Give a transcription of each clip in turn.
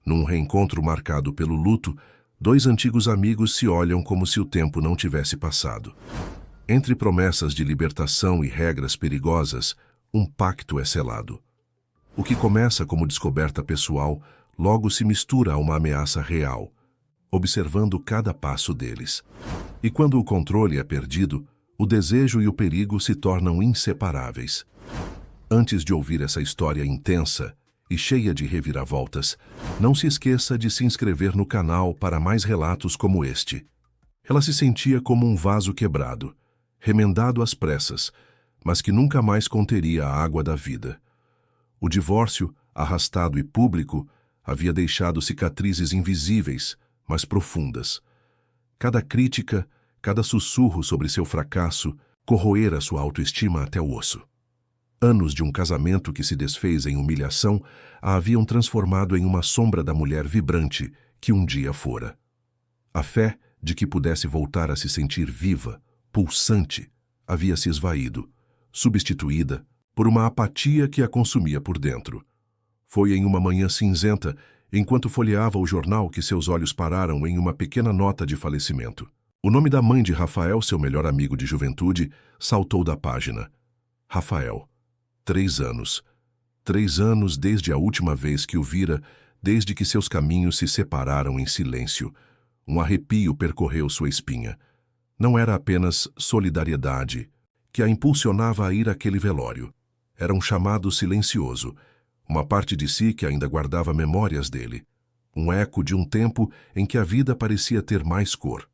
Num reencontro marcado pelo luto, dois antigos amigos se olham como se o tempo não tivesse passado. Entre promessas de libertação e regras perigosas, um pacto é selado. O que começa como descoberta pessoal, logo se mistura a uma ameaça real, observando cada passo deles. E quando o controle é perdido, o desejo e o perigo se tornam inseparáveis. Antes de ouvir essa história intensa e cheia de reviravoltas, não se esqueça de se inscrever no canal para mais relatos como este. Ela se sentia como um vaso quebrado, remendado às pressas, mas que nunca mais conteria a água da vida. O divórcio, arrastado e público, havia deixado cicatrizes invisíveis, mas profundas. Cada crítica, cada sussurro sobre seu fracasso, corroera sua autoestima até o osso. Anos de um casamento que se desfez em humilhação a haviam transformado em uma sombra da mulher vibrante que um dia fora. A fé de que pudesse voltar a se sentir viva, pulsante, havia se esvaído, substituída por uma apatia que a consumia por dentro. Foi em uma manhã cinzenta, enquanto folheava o jornal, que seus olhos pararam em uma pequena nota de falecimento. O nome da mãe de Rafael, seu melhor amigo de juventude, saltou da página. Rafael. 3 anos. 3 anos desde a última vez que o vira, desde que seus caminhos se separaram em silêncio. Um arrepio percorreu sua espinha. Não era apenas solidariedade que a impulsionava a ir àquele velório. Era um chamado silencioso, uma parte de si que ainda guardava memórias dele, um eco de um tempo em que a vida parecia ter mais cor.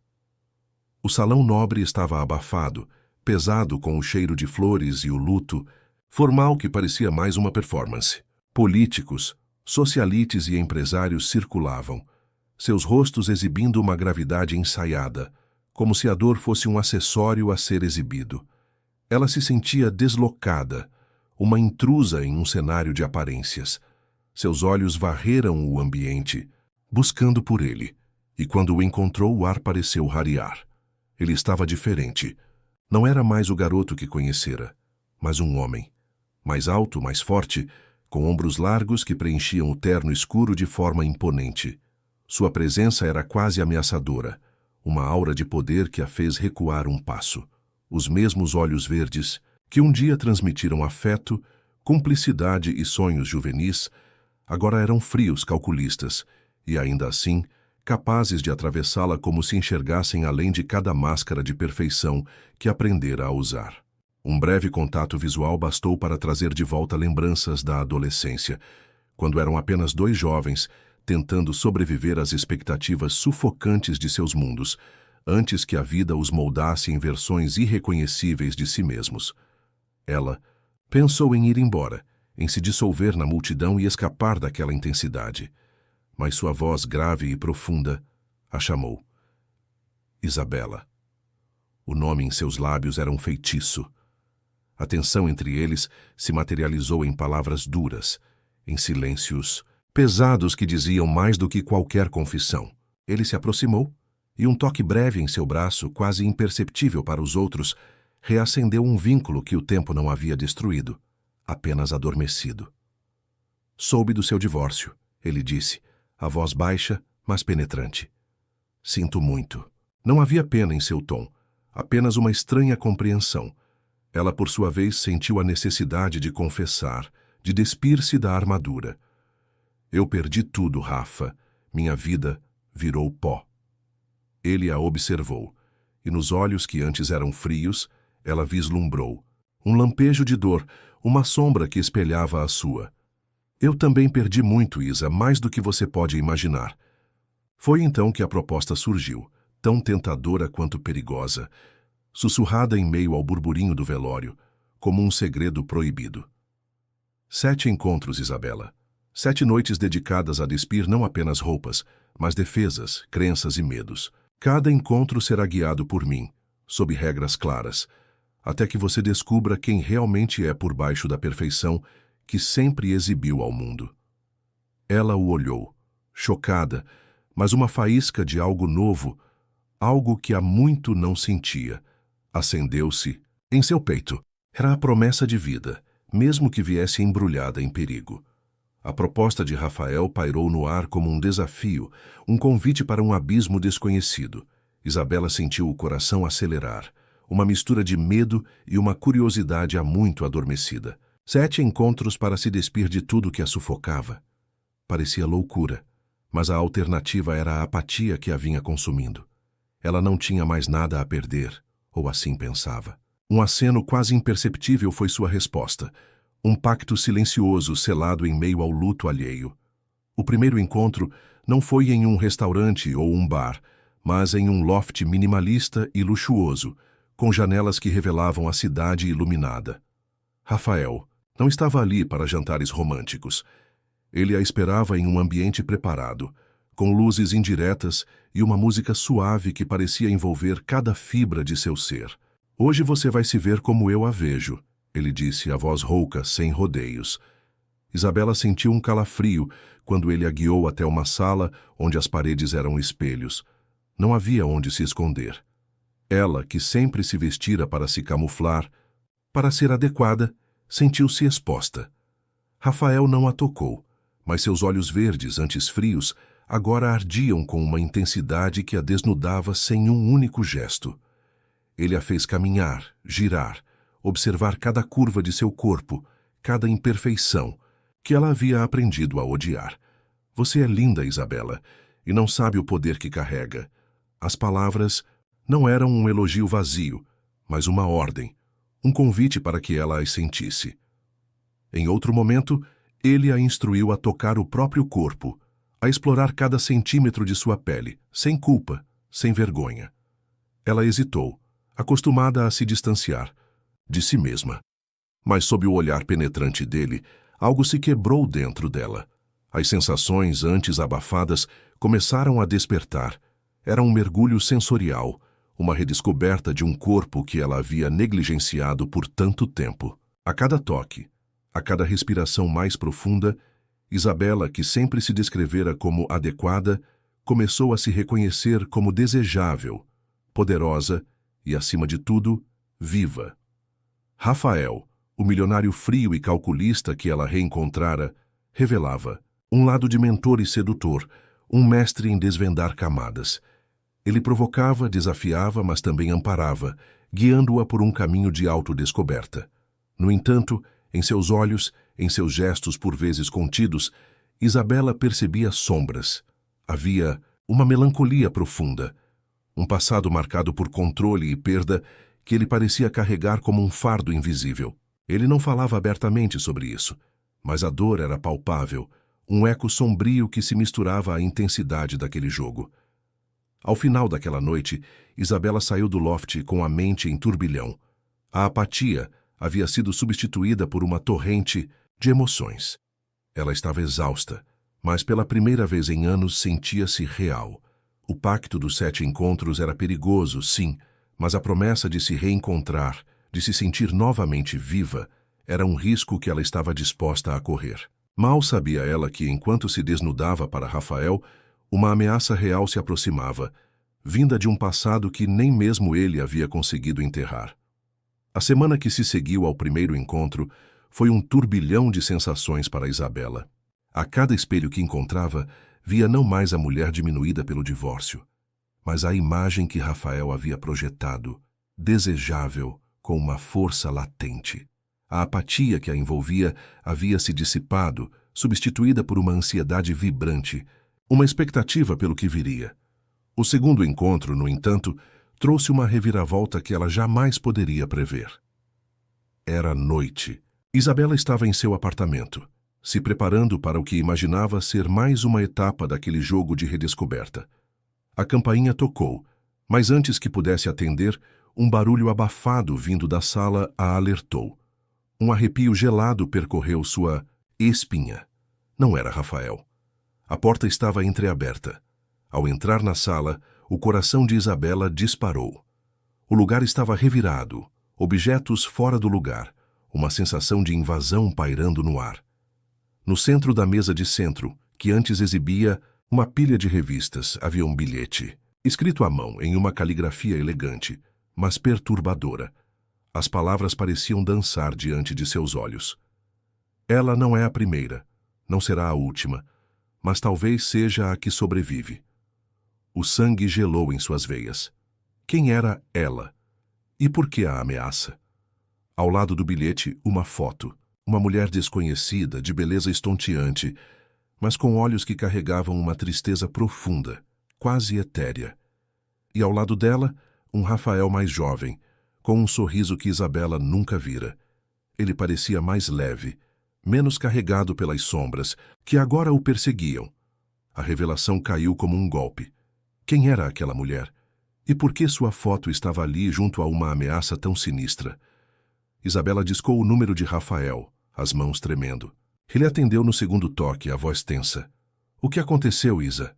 O salão nobre estava abafado, pesado com o cheiro de flores e o luto, formal que parecia mais uma performance. Políticos, socialites e empresários circulavam, seus rostos exibindo uma gravidade ensaiada, como se a dor fosse um acessório a ser exibido. Ela se sentia deslocada, uma intrusa em um cenário de aparências. Seus olhos varreram o ambiente, buscando por ele, e quando o encontrou, o ar pareceu rarear. Ele estava diferente. Não era mais o garoto que conhecera, mas um homem. Mais alto, mais forte, com ombros largos que preenchiam o terno escuro de forma imponente. Sua presença era quase ameaçadora, uma aura de poder que a fez recuar um passo. Os mesmos olhos verdes, que um dia transmitiram afeto, cumplicidade e sonhos juvenis, agora eram frios calculistas, e ainda assim, capazes de atravessá-la como se enxergassem além de cada máscara de perfeição que aprendera a usar. Um breve contato visual bastou para trazer de volta lembranças da adolescência, quando eram apenas 2 jovens tentando sobreviver às expectativas sufocantes de seus mundos, antes que a vida os moldasse em versões irreconhecíveis de si mesmos. Ela pensou em ir embora, em se dissolver na multidão e escapar daquela intensidade. Mas sua voz grave e profunda a chamou. Isabela. O nome em seus lábios era um feitiço. A tensão entre eles se materializou em palavras duras, em silêncios pesados que diziam mais do que qualquer confissão. Ele se aproximou, e um toque breve em seu braço, quase imperceptível para os outros, reacendeu um vínculo que o tempo não havia destruído, apenas adormecido. Soube do seu divórcio, ele disse, a voz baixa, mas penetrante. Sinto muito. Não havia pena em seu tom, apenas uma estranha compreensão. Ela, por sua vez, sentiu a necessidade de confessar, de despir-se da armadura. Eu perdi tudo, Rafa. Minha vida virou pó. Ele a observou, e nos olhos que antes eram frios, ela vislumbrou um lampejo de dor, uma sombra que espelhava a sua. Eu também perdi muito, Isa, mais do que você pode imaginar. Foi então que a proposta surgiu, tão tentadora quanto perigosa, sussurrada em meio ao burburinho do velório, como um segredo proibido. 7 encontros, Isabela. 7 noites dedicadas a despir não apenas roupas, mas defesas, crenças e medos. Cada encontro será guiado por mim, sob regras claras, até que você descubra quem realmente é por baixo da perfeição que sempre exibiu ao mundo. Ela o olhou, chocada, mas uma faísca de algo novo, algo que há muito não sentia, acendeu-se em seu peito. Era a promessa de vida, mesmo que viesse embrulhada em perigo. A proposta de Rafael pairou no ar como um desafio, um convite para um abismo desconhecido. Isabela sentiu o coração acelerar, uma mistura de medo e uma curiosidade há muito adormecida. 7 encontros para se despir de tudo que a sufocava. Parecia loucura, mas a alternativa era a apatia que a vinha consumindo. Ela não tinha mais nada a perder, ou assim pensava. Um aceno quase imperceptível foi sua resposta. Um pacto silencioso selado em meio ao luto alheio. O primeiro encontro não foi em um restaurante ou um bar, mas em um loft minimalista e luxuoso, com janelas que revelavam a cidade iluminada. Rafael não estava ali para jantares românticos. Ele a esperava em um ambiente preparado, com luzes indiretas e uma música suave que parecia envolver cada fibra de seu ser. Hoje você vai se ver como eu a vejo, ele disse, a voz rouca, sem rodeios. Isabela sentiu um calafrio quando ele a guiou até uma sala onde as paredes eram espelhos. Não havia onde se esconder. Ela, que sempre se vestira para se camuflar, para ser adequada, sentiu-se exposta. Rafael não a tocou, mas seus olhos verdes, antes frios, agora ardiam com uma intensidade que a desnudava sem um único gesto. Ele a fez caminhar, girar, observar cada curva de seu corpo, cada imperfeição, que ela havia aprendido a odiar. Você é linda, Isabela, e não sabe o poder que carrega. As palavras não eram um elogio vazio, mas uma ordem, um convite para que ela as sentisse. Em outro momento, ele a instruiu a tocar o próprio corpo, a explorar cada centímetro de sua pele, sem culpa, sem vergonha. Ela hesitou, acostumada a se distanciar de si mesma. Mas sob o olhar penetrante dele, algo se quebrou dentro dela. As sensações, antes abafadas, começaram a despertar. Era um mergulho sensorial, uma redescoberta de um corpo que ela havia negligenciado por tanto tempo. A cada toque, a cada respiração mais profunda, Isabela, que sempre se descrevera como adequada, começou a se reconhecer como desejável, poderosa e, acima de tudo, viva. Rafael, o milionário frio e calculista que ela reencontrara, revelava um lado de mentor e sedutor, um mestre em desvendar camadas. Ele provocava, desafiava, mas também amparava, guiando-a por um caminho de autodescoberta. No entanto, em seus olhos, em seus gestos por vezes contidos, Isabela percebia sombras. Havia uma melancolia profunda, um passado marcado por controle e perda que ele parecia carregar como um fardo invisível. Ele não falava abertamente sobre isso, mas a dor era palpável, um eco sombrio que se misturava à intensidade daquele jogo. Ao final daquela noite, Isabela saiu do loft com a mente em turbilhão. A apatia havia sido substituída por uma torrente de emoções. Ela estava exausta, mas pela primeira vez em anos sentia-se real. O pacto dos 7 encontros era perigoso, sim, mas a promessa de se reencontrar, de se sentir novamente viva, era um risco que ela estava disposta a correr. Mal sabia ela que, enquanto se desnudava para Rafael, uma ameaça real se aproximava, vinda de um passado que nem mesmo ele havia conseguido enterrar. A semana que se seguiu ao primeiro encontro foi um turbilhão de sensações para Isabela. A cada espelho que encontrava, via não mais a mulher diminuída pelo divórcio, mas a imagem que Rafael havia projetado, desejável, com uma força latente. A apatia que a envolvia havia se dissipado, substituída por uma ansiedade vibrante, uma expectativa pelo que viria. O segundo encontro, no entanto, trouxe uma reviravolta que ela jamais poderia prever. Era noite. Isabela estava em seu apartamento, se preparando para o que imaginava ser mais uma etapa daquele jogo de redescoberta. A campainha tocou, mas antes que pudesse atender, um barulho abafado vindo da sala a alertou. Um arrepio gelado percorreu sua espinha. Não era Rafael. A porta estava entreaberta. Ao entrar na sala, o coração de Isabela disparou. O lugar estava revirado, objetos fora do lugar, uma sensação de invasão pairando no ar. No centro da mesa de centro, que antes exibia uma pilha de revistas, havia um bilhete, escrito à mão em uma caligrafia elegante, mas perturbadora. As palavras pareciam dançar diante de seus olhos. Ela não é a primeira, Não será a última, mas talvez seja a que sobrevive. O sangue gelou em suas veias. Quem era ela? E por que a ameaça? Ao lado do bilhete, uma foto. Uma mulher desconhecida, de beleza estonteante, mas com olhos que carregavam uma tristeza profunda, quase etérea. E ao lado dela, um Rafael mais jovem, com um sorriso que Isabela nunca vira. Ele parecia mais leve, menos carregado pelas sombras, que agora o perseguiam. A revelação caiu como um golpe. Quem era aquela mulher? E por que sua foto estava ali junto a uma ameaça tão sinistra? Isabela discou o número de Rafael, as mãos tremendo. Ele atendeu no segundo toque, a voz tensa. O que aconteceu, Isa?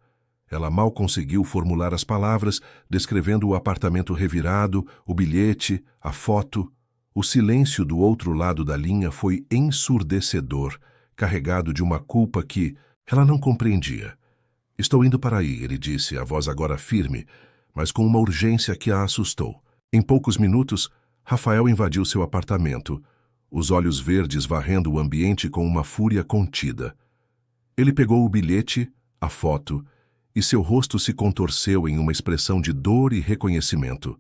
Ela mal conseguiu formular as palavras, descrevendo o apartamento revirado, o bilhete, a foto. O silêncio do outro lado da linha foi ensurdecedor, carregado de uma culpa que ela não compreendia. Estou indo para aí, ele disse, a voz agora firme, mas com uma urgência que a assustou. Em poucos minutos, Rafael invadiu seu apartamento, os olhos verdes varrendo o ambiente com uma fúria contida. Ele pegou o bilhete, a foto, e seu rosto se contorceu em uma expressão de dor e reconhecimento.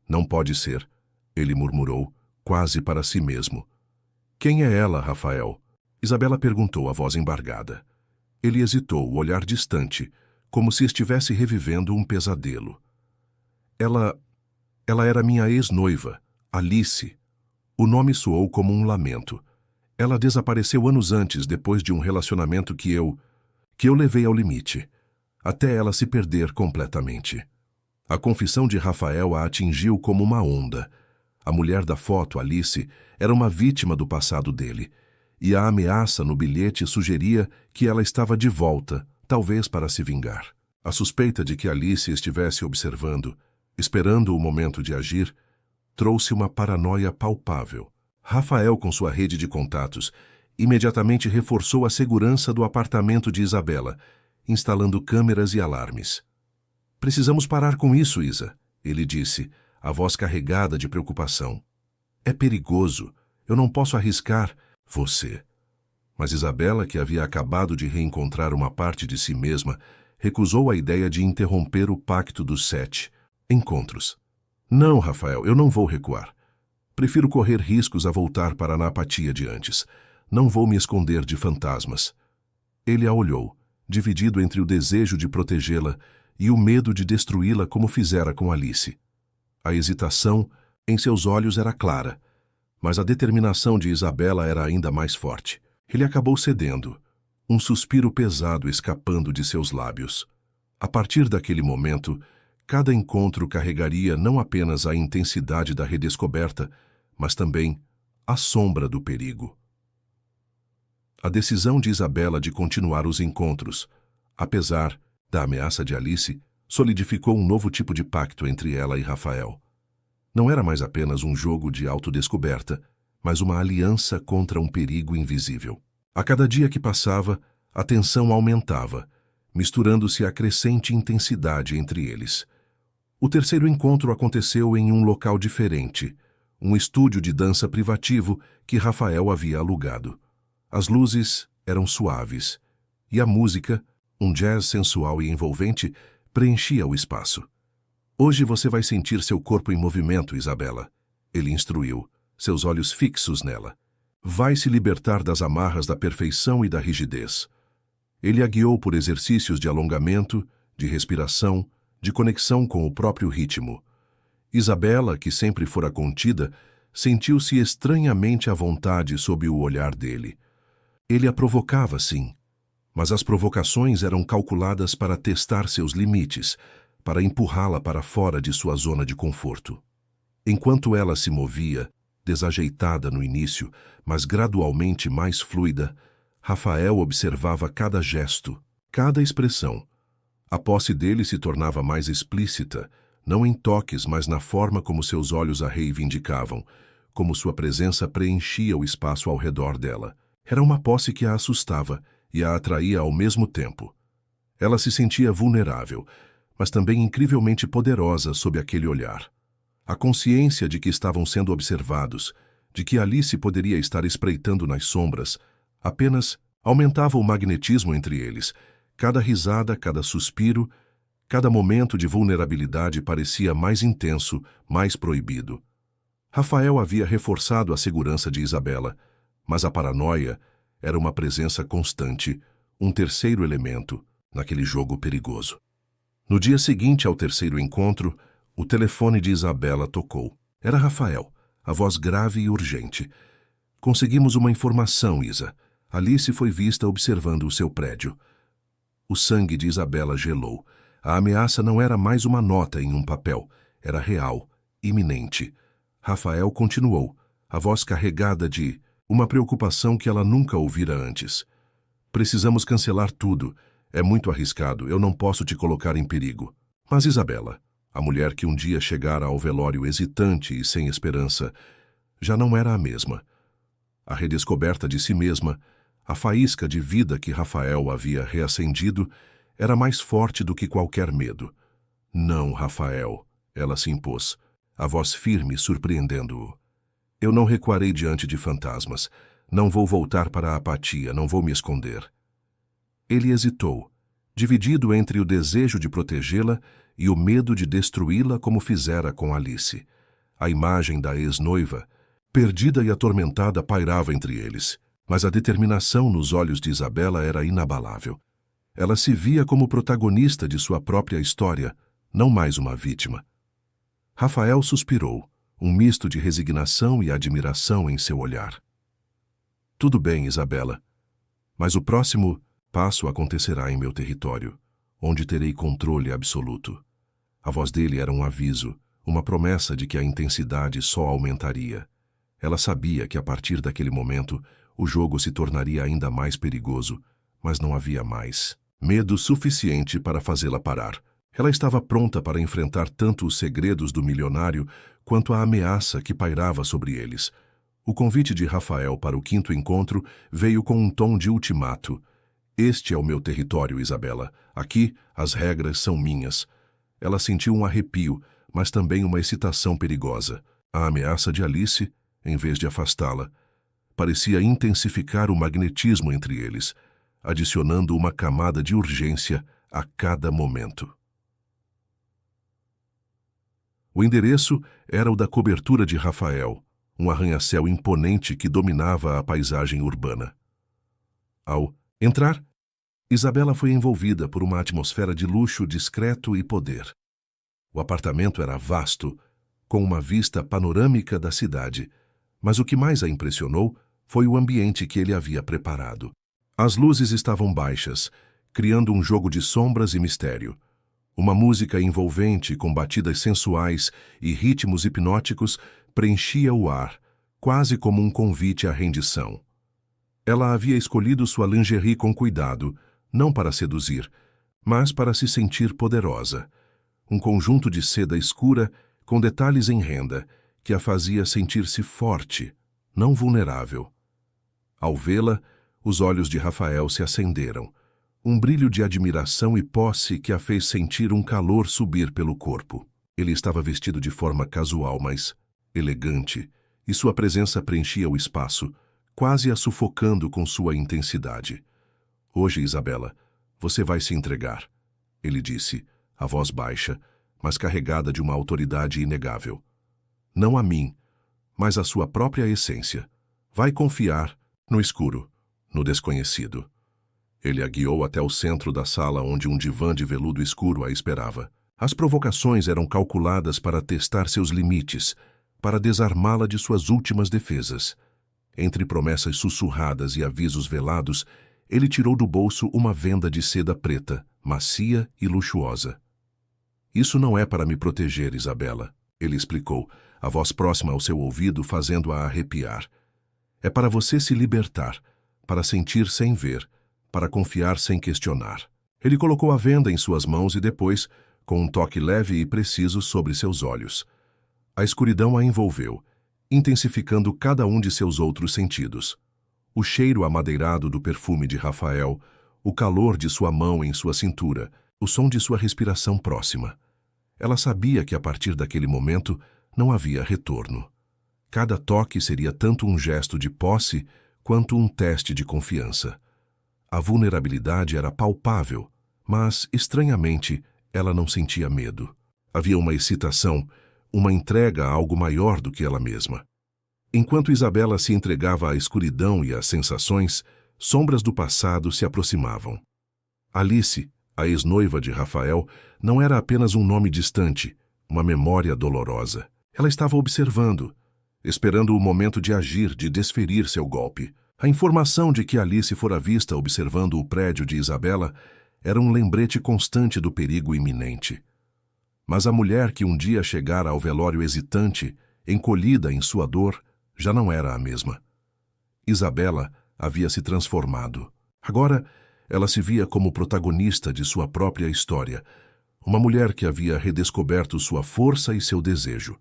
Não pode ser, ele murmurou, quase para si mesmo. Quem é ela, Rafael? Isabela perguntou, a voz embargada. Ele hesitou, o olhar distante, como se estivesse revivendo um pesadelo. Ela era minha ex-noiva, Alice. O nome soou como um lamento. Ela desapareceu anos antes, depois de um relacionamento que eu levei ao limite, até ela se perder completamente. A confissão de Rafael a atingiu como uma onda. A mulher da foto, Alice, era uma vítima do passado dele, e a ameaça no bilhete sugeria que ela estava de volta, talvez para se vingar. A suspeita de que Alice estivesse observando, esperando o momento de agir, trouxe uma paranoia palpável. Rafael, com sua rede de contatos, imediatamente reforçou a segurança do apartamento de Isabela, instalando câmeras e alarmes. Precisamos parar com isso, Isa, ele disse, a voz carregada de preocupação. É perigoso. Eu não posso arriscar você. Mas Isabela, que havia acabado de reencontrar uma parte de si mesma, recusou a ideia de interromper o pacto dos 7 encontros. Não, Rafael, eu não vou recuar. Prefiro correr riscos a voltar para a apatia de antes. Não vou me esconder de fantasmas. Ele a olhou, dividido entre o desejo de protegê-la e o medo de destruí-la como fizera com Alice. A hesitação em seus olhos era clara, mas a determinação de Isabela era ainda mais forte. Ele acabou cedendo, um suspiro pesado escapando de seus lábios. A partir daquele momento, cada encontro carregaria não apenas a intensidade da redescoberta, mas também a sombra do perigo. A decisão de Isabela de continuar os encontros, apesar da ameaça de Alice, solidificou um novo tipo de pacto entre ela e Rafael. Não era mais apenas um jogo de autodescoberta, mas uma aliança contra um perigo invisível. A cada dia que passava, a tensão aumentava, misturando-se a crescente intensidade entre eles. O terceiro encontro aconteceu em um local diferente, um estúdio de dança privativo que Rafael havia alugado. As luzes eram suaves, e a música, um jazz sensual e envolvente, preenchia o espaço. Hoje você vai sentir seu corpo em movimento, Isabela, ele instruiu, seus olhos fixos nela. Vai se libertar das amarras da perfeição e da rigidez. Ele a guiou por exercícios de alongamento, de respiração, de conexão com o próprio ritmo. Isabela, que sempre fora contida, sentiu-se estranhamente à vontade sob o olhar dele. Ele a provocava, sim, mas as provocações eram calculadas para testar seus limites, para empurrá-la para fora de sua zona de conforto. Enquanto ela se movia, desajeitada no início, mas gradualmente mais fluida, Rafael observava cada gesto, cada expressão. A posse dele se tornava mais explícita, não em toques, mas na forma como seus olhos a reivindicavam, como sua presença preenchia o espaço ao redor dela. Era uma posse que a assustava e a atraía ao mesmo tempo. Ela se sentia vulnerável, mas também incrivelmente poderosa sob aquele olhar. A consciência de que estavam sendo observados, de que Alice poderia estar espreitando nas sombras, apenas Aumentava o magnetismo entre eles. Cada risada, cada suspiro, cada momento de vulnerabilidade parecia mais intenso, mais proibido. Rafael havia reforçado a segurança de Isabela, mas a paranoia era uma presença constante, um terceiro elemento naquele jogo perigoso. No dia seguinte ao terceiro encontro, o telefone de Isabela tocou. Era Rafael, a voz grave e urgente. Conseguimos uma informação, Isa. Alice foi vista observando o seu prédio. O sangue de Isabela gelou. A ameaça não era mais uma nota em um papel. Era real, iminente. Rafael continuou, a voz carregada de uma preocupação que ela nunca ouvira antes. Precisamos cancelar tudo. É muito arriscado, eu não posso te colocar em perigo. Mas Isabela, a mulher que um dia chegara ao velório hesitante e sem esperança, já não era a mesma. A redescoberta de si mesma, a faísca de vida que Rafael havia reacendido, era mais forte do que qualquer medo. Não, Rafael, ela se impôs, a voz firme surpreendendo-o. Eu não recuarei diante de fantasmas. Não vou voltar para a apatia, não vou me esconder. Ele hesitou, dividido entre o desejo de protegê-la e o medo de destruí-la como fizera com Alice. A imagem da ex-noiva, perdida e atormentada, pairava entre eles, mas a determinação nos olhos de Isabela era inabalável. Ela se via como protagonista de sua própria história, não mais uma vítima. Rafael suspirou, um misto de resignação e admiração em seu olhar. Tudo bem, Isabela, mas o próximo passo acontecerá em meu território, onde terei controle absoluto. A voz dele era um aviso, uma promessa de que a intensidade só aumentaria. Ela sabia que a partir daquele momento o jogo se tornaria ainda mais perigoso, mas não havia mais medo suficiente para fazê-la parar. Ela estava pronta para enfrentar tanto os segredos do milionário quanto a ameaça que pairava sobre eles. O convite de Rafael para o quinto encontro veio com um tom de ultimato. Este é o meu território, Isabela. Aqui, as regras são minhas. Ela sentiu um arrepio, mas também uma excitação perigosa. A ameaça de Alice, em vez de afastá-la, parecia intensificar o magnetismo entre eles, adicionando uma camada de urgência a cada momento. O endereço era o da cobertura de Rafael, um arranha-céu imponente que dominava a paisagem urbana. Ao entrar, Isabela foi envolvida por uma atmosfera de luxo discreto e poder. O apartamento era vasto, com uma vista panorâmica da cidade, mas o que mais a impressionou foi o ambiente que ele havia preparado. As luzes estavam baixas, criando um jogo de sombras e mistério. Uma música envolvente com batidas sensuais e ritmos hipnóticos preenchia o ar, quase como um convite à rendição. Ela havia escolhido sua lingerie com cuidado, não para seduzir, mas para se sentir poderosa. Um conjunto de seda escura com detalhes em renda que a fazia sentir-se forte, não vulnerável. Ao vê-la, os olhos de Rafael se acenderam, um brilho de admiração e posse que a fez sentir um calor subir pelo corpo. Ele estava vestido de forma casual, mas elegante, e sua presença preenchia o espaço, quase a sufocando com sua intensidade. Hoje, Isabela, você vai se entregar, ele disse, a voz baixa, mas carregada de uma autoridade inegável. Não a mim, mas à sua própria essência. Vai confiar no escuro, no desconhecido. Ele a guiou até o centro da sala onde um divã de veludo escuro a esperava. As provocações eram calculadas para testar seus limites, para desarmá-la de suas últimas defesas. Entre promessas sussurradas e avisos velados, ele tirou do bolso uma venda de seda preta, macia e luxuosa. Isso não é para me proteger, Isabela, ele explicou, a voz próxima ao seu ouvido fazendo-a arrepiar. É para você se libertar, para sentir sem ver, para confiar sem questionar. Ele colocou a venda em suas mãos e depois, com um toque leve e preciso sobre seus olhos. A escuridão a envolveu, intensificando cada um de seus outros sentidos. O cheiro amadeirado do perfume de Rafael, o calor de sua mão em sua cintura, o som de sua respiração próxima. Ela sabia que a partir daquele momento não havia retorno. Cada toque seria tanto um gesto de posse quanto um teste de confiança. A vulnerabilidade era palpável, mas, estranhamente, ela não sentia medo. Havia uma excitação, uma entrega a algo maior do que ela mesma. Enquanto Isabela se entregava à escuridão e às sensações, sombras do passado se aproximavam. Alice, a ex-noiva de Rafael, não era apenas um nome distante, uma memória dolorosa. Ela estava observando, esperando o momento de agir, de desferir seu golpe. A informação de que Alice fora vista observando o prédio de Isabela era um lembrete constante do perigo iminente. Mas a mulher que um dia chegara ao velório hesitante, encolhida em sua dor, já não era a mesma. Isabela havia se transformado. Agora, ela se via como protagonista de sua própria história, uma mulher que havia redescoberto sua força e seu desejo.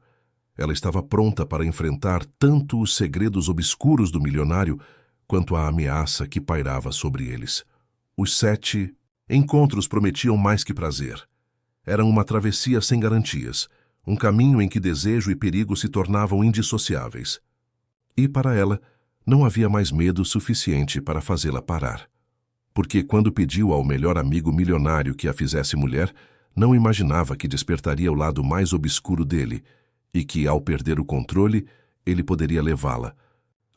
Ela estava pronta para enfrentar tanto os segredos obscuros do milionário quanto a ameaça que pairava sobre eles. Os 7 encontros prometiam mais que prazer. Eram uma travessia sem garantias, um caminho em que desejo e perigo se tornavam indissociáveis. E para ela, não havia mais medo suficiente para fazê-la parar. Porque quando pediu ao melhor amigo milionário que a fizesse mulher, não imaginava que despertaria o lado mais obscuro dele e que, ao perder o controle, ele poderia levá-la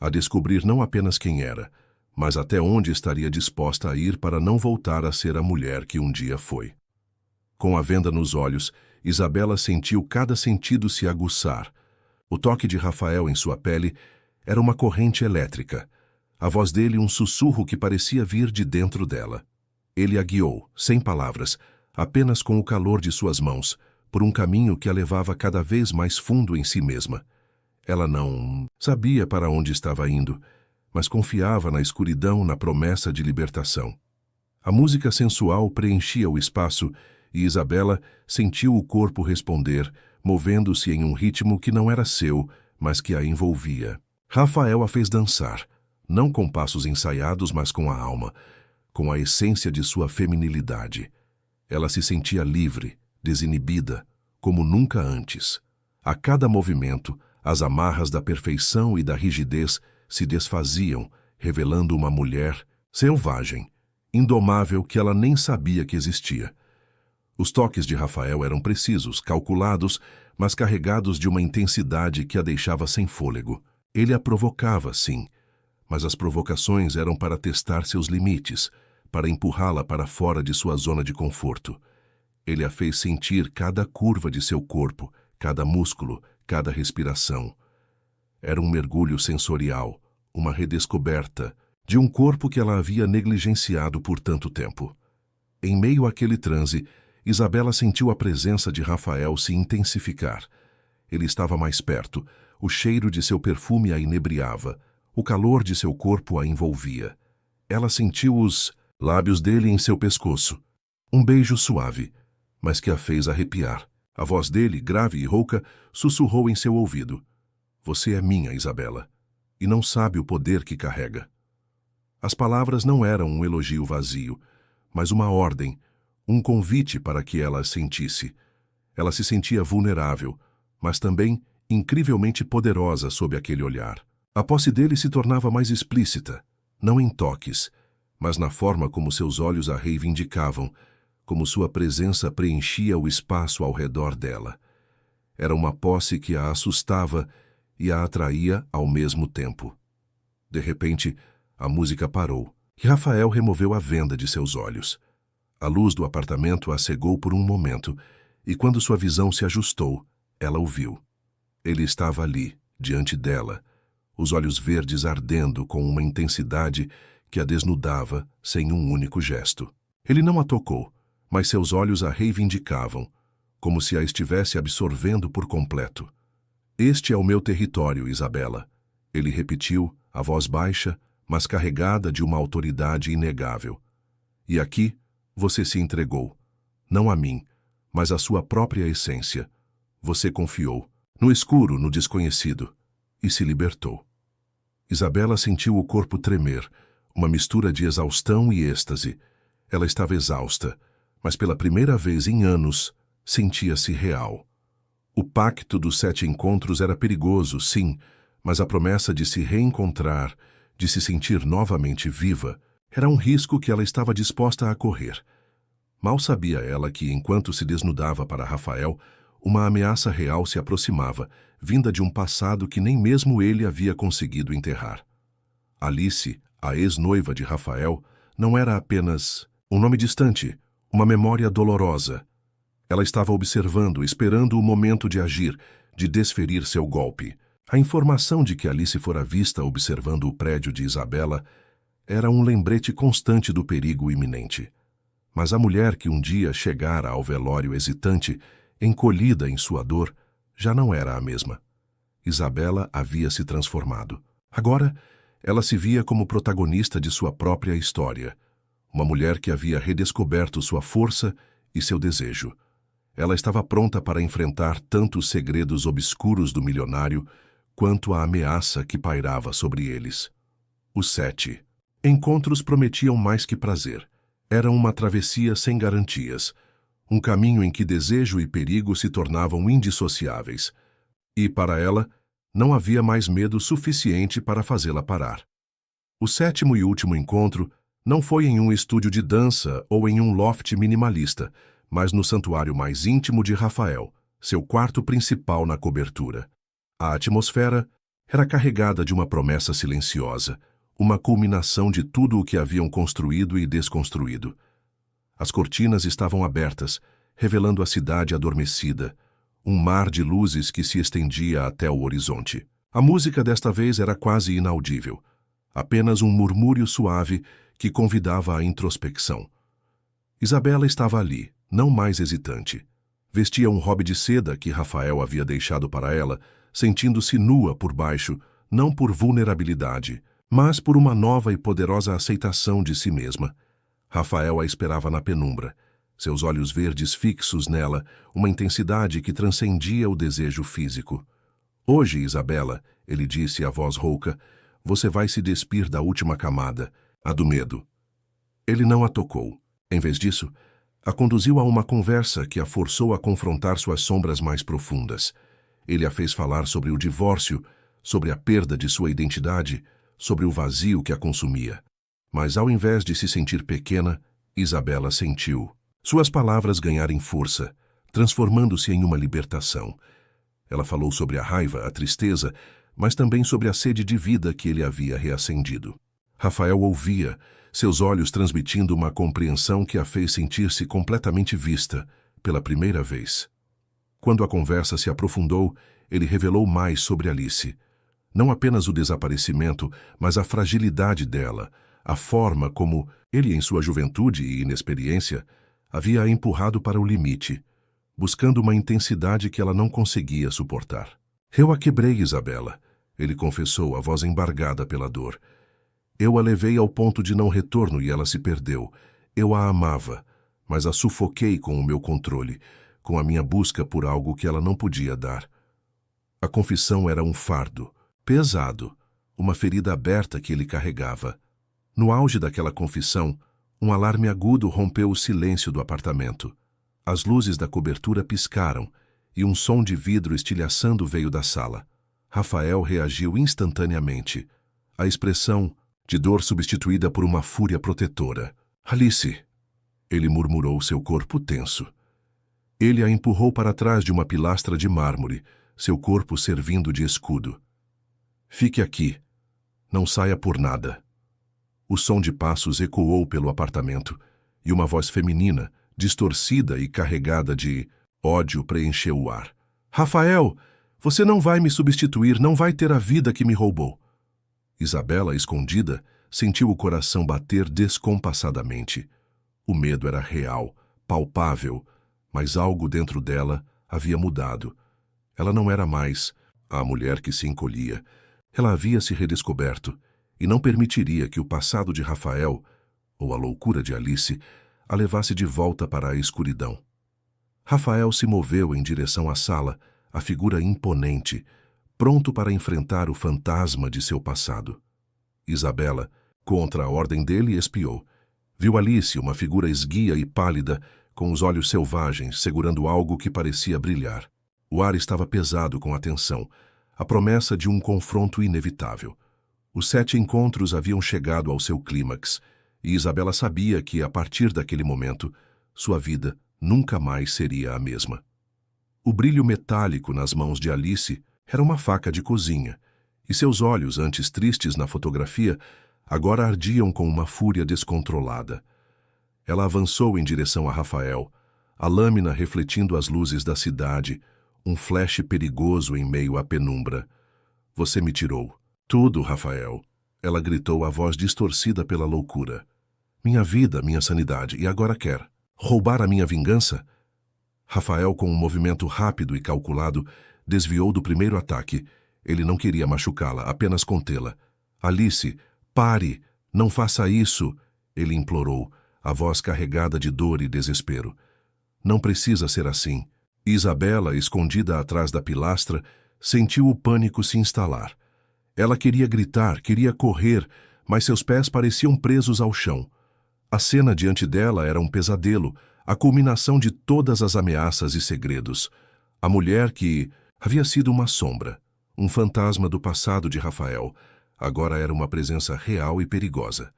a descobrir não apenas quem era, mas até onde estaria disposta a ir para não voltar a ser a mulher que um dia foi. Com a venda nos olhos, Isabela sentiu cada sentido se aguçar. O toque de Rafael em sua pele era uma corrente elétrica. A voz dele um sussurro que parecia vir de dentro dela. Ele a guiou, sem palavras, apenas com o calor de suas mãos, por um caminho que a levava cada vez mais fundo em si mesma. Ela não sabia para onde estava indo, mas confiava na escuridão, na promessa de libertação. A música sensual preenchia o espaço e Isabela sentiu o corpo responder, movendo-se em um ritmo que não era seu, mas que a envolvia. Rafael a fez dançar, não com passos ensaiados, mas com a alma, com a essência de sua feminilidade. Ela se sentia livre, desinibida, como nunca antes. A cada movimento, as amarras da perfeição e da rigidez se desfaziam, revelando uma mulher selvagem, indomável que ela nem sabia que existia. Os toques de Rafael eram precisos, calculados, mas carregados de uma intensidade que a deixava sem fôlego. Ele a provocava, sim, mas as provocações eram para testar seus limites, para empurrá-la para fora de sua zona de conforto. Ele a fez sentir cada curva de seu corpo, cada músculo, cada respiração. Era um mergulho sensorial, uma redescoberta de um corpo que ela havia negligenciado por tanto tempo. Em meio àquele transe, Isabela sentiu a presença de Rafael se intensificar. Ele estava mais perto, o cheiro de seu perfume a inebriava, o calor de seu corpo a envolvia. Ela sentiu os lábios dele em seu pescoço. Um beijo suave, mas que a fez arrepiar. A voz dele, grave e rouca, sussurrou em seu ouvido. Você é minha, Isabela, e não sabe o poder que carrega. As palavras não eram um elogio vazio, mas uma ordem, um convite para que ela sentisse. Ela se sentia vulnerável, mas também incrivelmente poderosa sob aquele olhar. A posse dele se tornava mais explícita, não em toques, mas na forma como seus olhos a reivindicavam, como sua presença preenchia o espaço ao redor dela. Era uma posse que a assustava e a atraía ao mesmo tempo. De repente, a música parou e Rafael removeu a venda de seus olhos. A luz do apartamento a cegou por um momento e quando sua visão se ajustou, ela o viu. Ele estava ali, diante dela, os olhos verdes ardendo com uma intensidade que a desnudava sem um único gesto. Ele não a tocou, mas seus olhos a reivindicavam, como se a estivesse absorvendo por completo. Este é o meu território, Isabela. Ele repetiu, a voz baixa, mas carregada de uma autoridade inegável. E aqui você se entregou, não a mim, mas à sua própria essência. Você confiou, no escuro, no desconhecido, e se libertou. Isabela sentiu o corpo tremer, uma mistura de exaustão e êxtase. Ela estava exausta, mas pela primeira vez em anos, sentia-se real. O pacto dos 7 encontros era perigoso, sim, mas a promessa de se reencontrar, de se sentir novamente viva, Era um risco que ela estava disposta a correr. Mal sabia ela que, enquanto se desnudava para Rafael, uma ameaça real se aproximava, vinda de um passado que nem mesmo ele havia conseguido enterrar. Alice, a ex-noiva de Rafael, não era apenas um nome distante, uma memória dolorosa. Ela estava observando, esperando o momento de agir, de desferir seu golpe. A informação de que Alice fora vista observando o prédio de Isabela era um lembrete constante do perigo iminente. Mas a mulher que um dia chegara ao velório hesitante, encolhida em sua dor, já não era a mesma. Isabela havia se transformado. Agora, ela se via como protagonista de sua própria história. Uma mulher que havia redescoberto sua força e seu desejo. Ela estava pronta para enfrentar tanto os segredos obscuros do milionário quanto a ameaça que pairava sobre eles. Os 7 encontros prometiam mais que prazer. Era uma travessia sem garantias, um caminho em que desejo e perigo se tornavam indissociáveis. E, para ela, não havia mais medo suficiente para fazê-la parar. O 7º e último encontro não foi em um estúdio de dança ou em um loft minimalista, mas no santuário mais íntimo de Rafael, seu quarto principal na cobertura. A atmosfera era carregada de uma promessa silenciosa, uma culminação de tudo o que haviam construído e desconstruído. As cortinas estavam abertas, revelando a cidade adormecida, um mar de luzes que se estendia até o horizonte. A música desta vez era quase inaudível, apenas um murmúrio suave que convidava à introspecção. Isabela estava ali, não mais hesitante. Vestia um robe de seda que Rafael havia deixado para ela, sentindo-se nua por baixo, não por vulnerabilidade, mas por uma nova e poderosa aceitação de si mesma. Rafael a esperava na penumbra, seus olhos verdes fixos nela, uma intensidade que transcendia o desejo físico. Hoje, Isabela, ele disse a voz rouca, você vai se despir da última camada, a do medo. Ele não a tocou. Em vez disso, a conduziu a uma conversa que a forçou a confrontar suas sombras mais profundas. Ele a fez falar sobre o divórcio, sobre a perda de sua identidade, sobre o vazio que a consumia. Mas ao invés de se sentir pequena, Isabela sentiu suas palavras ganharem força, transformando-se em uma libertação. Ela falou sobre a raiva, a tristeza, mas também sobre a sede de vida que ele havia reacendido. Rafael ouvia, seus olhos transmitindo uma compreensão que a fez sentir-se completamente vista, pela primeira vez. Quando a conversa se aprofundou, ele revelou mais sobre Alice. Não apenas o desaparecimento, mas a fragilidade dela, a forma como ele, em sua juventude e inexperiência, havia a empurrado para o limite, buscando uma intensidade que ela não conseguia suportar. Eu a quebrei, Isabela, ele confessou, a voz embargada pela dor. Eu a levei ao ponto de não retorno e ela se perdeu. Eu a amava, mas a sufoquei com o meu controle, com a minha busca por algo que ela não podia dar. A confissão era um fardo, pesado, uma ferida aberta que ele carregava. No auge daquela confissão, um alarme agudo rompeu o silêncio do apartamento. As luzes da cobertura piscaram e um som de vidro estilhaçando veio da sala. Rafael reagiu instantaneamente. A expressão de dor substituída por uma fúria protetora. Alice! Ele murmurou, seu corpo tenso. Ele a empurrou para trás de uma pilastra de mármore, seu corpo servindo de escudo. Fique aqui. Não saia por nada. O som de passos ecoou pelo apartamento, e uma voz feminina, distorcida e carregada de ódio, preencheu o ar. Rafael, você não vai me substituir, não vai ter a vida que me roubou. Isabela, escondida, sentiu o coração bater descompassadamente. O medo era real, palpável, mas algo dentro dela havia mudado. Ela não era mais a mulher que se encolhia. Ela havia se redescoberto e não permitiria que o passado de Rafael, ou a loucura de Alice, a levasse de volta para a escuridão. Rafael se moveu em direção à sala, a figura imponente, pronto para enfrentar o fantasma de seu passado. Isabela, contra a ordem dele, espiou. Viu Alice, uma figura esguia e pálida, com os olhos selvagens, segurando algo que parecia brilhar. O ar estava pesado com a tensão, a promessa de um confronto inevitável. Os 7 encontros haviam chegado ao seu clímax, e Isabela sabia que, a partir daquele momento, sua vida nunca mais seria a mesma. O brilho metálico nas mãos de Alice era uma faca de cozinha, e seus olhos, antes tristes na fotografia, agora ardiam com uma fúria descontrolada. Ela avançou em direção a Rafael, a lâmina refletindo as luzes da cidade, um flash perigoso em meio à penumbra. Você me tirou. Tudo, Rafael. Ela gritou, a voz distorcida pela loucura. Minha vida, minha sanidade, e agora quer roubar a minha vingança? Rafael, com um movimento rápido e calculado, desviou do primeiro ataque. Ele não queria machucá-la, apenas contê-la. Alice, pare! Não faça isso! Ele implorou, a voz carregada de dor e desespero. Não precisa ser assim. Isabela, escondida atrás da pilastra, sentiu o pânico se instalar. Ela queria gritar, queria correr, mas seus pés pareciam presos ao chão. A cena diante dela era um pesadelo, a culminação de todas as ameaças e segredos. A mulher que havia sido uma sombra, um fantasma do passado de Rafael, agora era uma presença real e perigosa.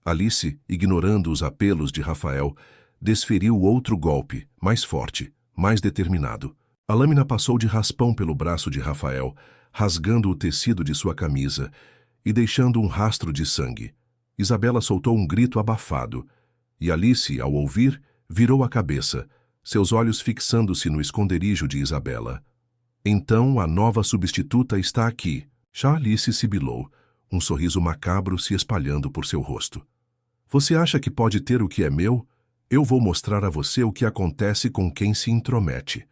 Alice, ignorando os apelos de Rafael, desferiu outro golpe, mais forte, mais determinado. A lâmina passou de raspão pelo braço de Rafael, rasgando o tecido de sua camisa e deixando um rastro de sangue. Isabela soltou um grito abafado, e Alice, ao ouvir, virou a cabeça, seus olhos fixando-se no esconderijo de Isabela. Então a nova substituta está aqui. Já Alice sibilou, um sorriso macabro se espalhando por seu rosto. Você acha que pode ter o que é meu? Eu vou mostrar a você o que acontece com quem se intromete.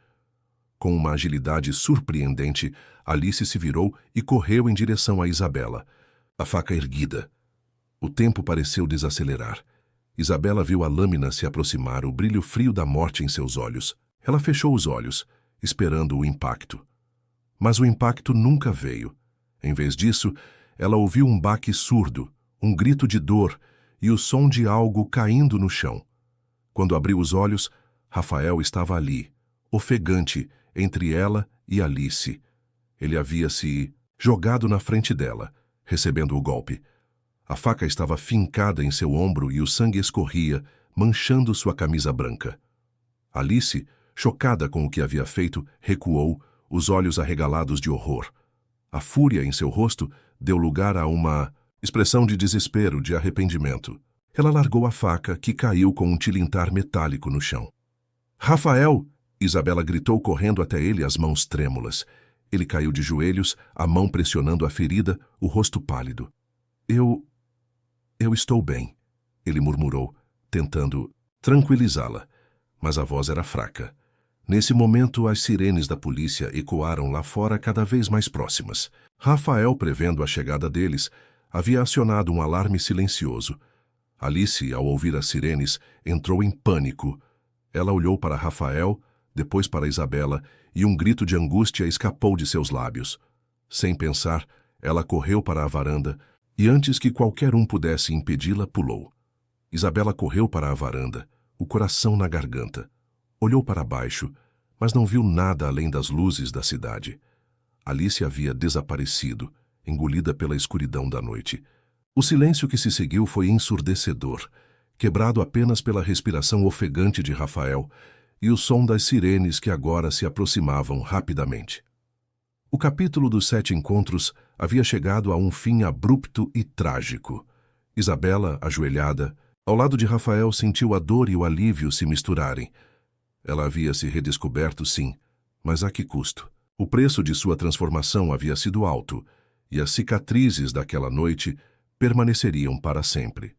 Com uma agilidade surpreendente, Alice se virou e correu em direção a Isabela, a faca erguida. O tempo pareceu desacelerar. Isabela viu a lâmina se aproximar, o brilho frio da morte em seus olhos. Ela fechou os olhos, esperando o impacto. Mas o impacto nunca veio. Em vez disso, ela ouviu um baque surdo, um grito de dor e o som de algo caindo no chão. Quando abriu os olhos, Rafael estava ali, ofegante, entre ela e Alice. Ele havia se jogado na frente dela, recebendo o golpe. A faca estava fincada em seu ombro e o sangue escorria, manchando sua camisa branca. Alice, chocada com o que havia feito, recuou, os olhos arregalados de horror. A fúria em seu rosto deu lugar a uma expressão de desespero, de arrependimento. Ela largou a faca, que caiu com um tilintar metálico no chão. Rafael! Isabela gritou, correndo até ele, as mãos trêmulas. Ele caiu de joelhos, a mão pressionando a ferida, o rosto pálido. Eu estou bem, ele murmurou, tentando tranquilizá-la, mas a voz era fraca. Nesse momento, as sirenes da polícia ecoaram lá fora cada vez mais próximas. Rafael, prevendo a chegada deles, havia acionado um alarme silencioso. Alice, ao ouvir as sirenes, entrou em pânico. Ela olhou para Rafael, depois para Isabela, e um grito de angústia escapou de seus lábios. Sem pensar, ela correu para a varanda, e antes que qualquer um pudesse impedi-la, pulou. Isabela correu para a varanda, o coração na garganta. Olhou para baixo, mas não viu nada além das luzes da cidade. Alice havia desaparecido, engolida pela escuridão da noite. O silêncio que se seguiu foi ensurdecedor, quebrado apenas pela respiração ofegante de Rafael e o som das sirenes que agora se aproximavam rapidamente. O capítulo dos 7 encontros havia chegado a um fim abrupto e trágico. Isabela, ajoelhada, ao lado de Rafael, sentiu a dor e o alívio se misturarem. Ela havia se redescoberto, sim, mas a que custo? O preço de sua transformação havia sido alto, e as cicatrizes daquela noite permaneceriam para sempre.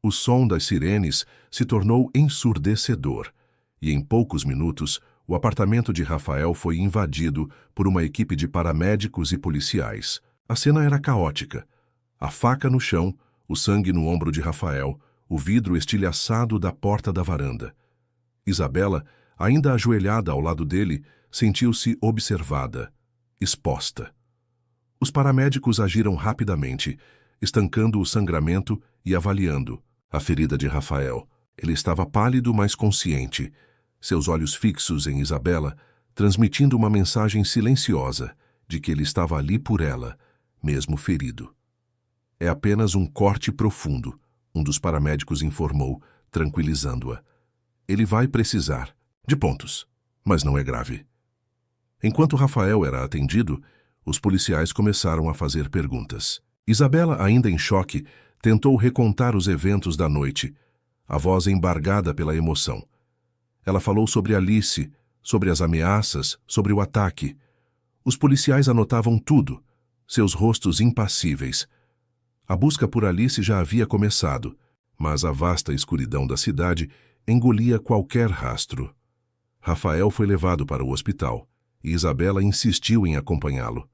O som das sirenes se tornou ensurdecedor, e em poucos minutos o apartamento de Rafael foi invadido por uma equipe de paramédicos e policiais. A cena era caótica. A faca no chão, o sangue no ombro de Rafael, o vidro estilhaçado da porta da varanda. Isabela, ainda ajoelhada ao lado dele, sentiu-se observada, exposta. Os paramédicos agiram rapidamente, estancando o sangramento e avaliando a ferida de Rafael. Ele estava pálido, mas consciente, seus olhos fixos em Isabela, transmitindo uma mensagem silenciosa de que ele estava ali por ela, mesmo ferido. É apenas um corte profundo, um dos paramédicos informou, tranquilizando-a. Ele vai precisar de pontos, mas não é grave. Enquanto Rafael era atendido, os policiais começaram a fazer perguntas. Isabela, ainda em choque, tentou recontar os eventos da noite, a voz embargada pela emoção. Ela falou sobre Alice, sobre as ameaças, sobre o ataque. Os policiais anotavam tudo, seus rostos impassíveis. A busca por Alice já havia começado, mas a vasta escuridão da cidade engolia qualquer rastro. Rafael foi levado para o hospital e Isabela insistiu em acompanhá-lo.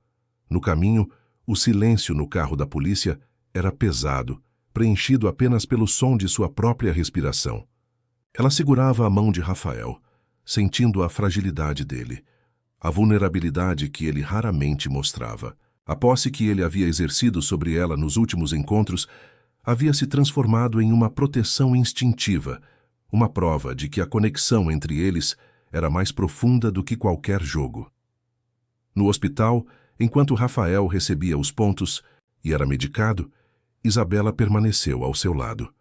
No caminho, o silêncio no carro da polícia era pesado, preenchido apenas pelo som de sua própria respiração. Ela segurava a mão de Rafael, sentindo a fragilidade dele, a vulnerabilidade que ele raramente mostrava. A posse que ele havia exercido sobre ela nos últimos encontros havia se transformado em uma proteção instintiva, uma prova de que a conexão entre eles era mais profunda do que qualquer jogo. No hospital, enquanto Rafael recebia os pontos e era medicado, Isabela permaneceu ao seu lado.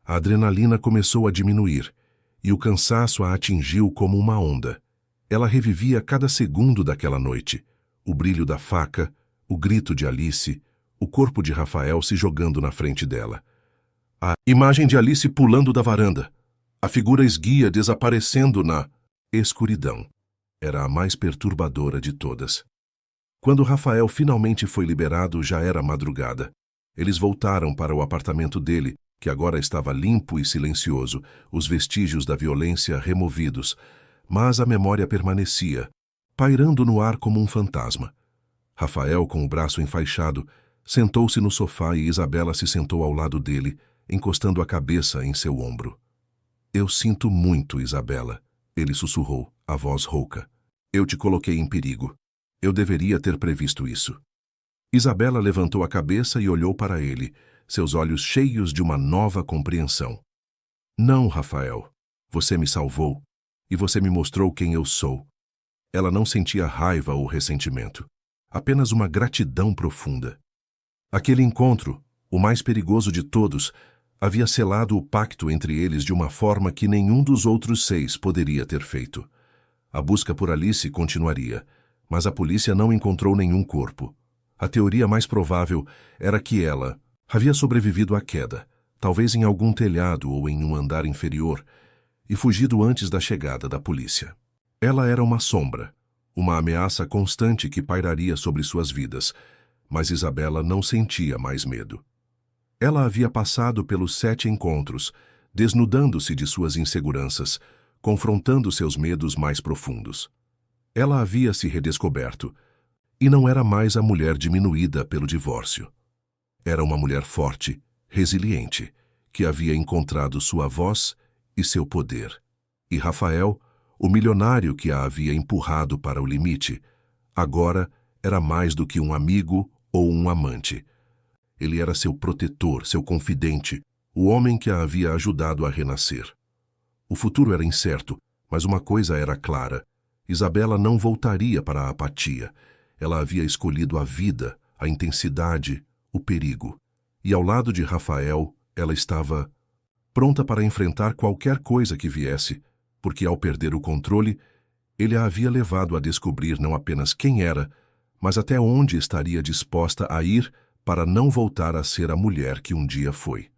A adrenalina começou a diminuir e o cansaço a atingiu como uma onda. Ela revivia cada segundo daquela noite, o brilho da faca, o grito de Alice, o corpo de Rafael se jogando na frente dela. A imagem de Alice pulando da varanda, a figura esguia desaparecendo na escuridão, era a mais perturbadora de todas. Quando Rafael finalmente foi liberado, já era madrugada. Eles voltaram para o apartamento dele, que agora estava limpo e silencioso, os vestígios da violência removidos, mas a memória permanecia, pairando no ar como um fantasma. Rafael, com o braço enfaixado, sentou-se no sofá e Isabela se sentou ao lado dele, encostando a cabeça em seu ombro. "Eu sinto muito, Isabela", ele sussurrou, a voz rouca. "Eu te coloquei em perigo. Eu deveria ter previsto isso." Isabela levantou a cabeça e olhou para ele, seus olhos cheios de uma nova compreensão. "Não, Rafael. Você me salvou, e você me mostrou quem eu sou." Ela não sentia raiva ou ressentimento, apenas uma gratidão profunda. Aquele encontro, o mais perigoso de todos, havia selado o pacto entre eles de uma forma que nenhum dos outros 6 poderia ter feito. A busca por Alice continuaria, mas a polícia não encontrou nenhum corpo. A teoria mais provável era que ela havia sobrevivido à queda, talvez em algum telhado ou em um andar inferior, e fugido antes da chegada da polícia. Ela era uma sombra, uma ameaça constante que pairaria sobre suas vidas, mas Isabela não sentia mais medo. Ela havia passado pelos 7 encontros, desnudando-se de suas inseguranças, confrontando seus medos mais profundos. Ela havia se redescoberto, e não era mais a mulher diminuída pelo divórcio. Era uma mulher forte, resiliente, que havia encontrado sua voz e seu poder. E Rafael, o milionário que a havia empurrado para o limite, agora era mais do que um amigo ou um amante. Ele era seu protetor, seu confidente, o homem que a havia ajudado a renascer. O futuro era incerto, mas uma coisa era clara: Isabela não voltaria para a apatia. Ela havia escolhido a vida, a intensidade, o perigo. E ao lado de Rafael, ela estava pronta para enfrentar qualquer coisa que viesse, porque ao perder o controle, ele a havia levado a descobrir não apenas quem era, mas até onde estaria disposta a ir para não voltar a ser a mulher que um dia foi.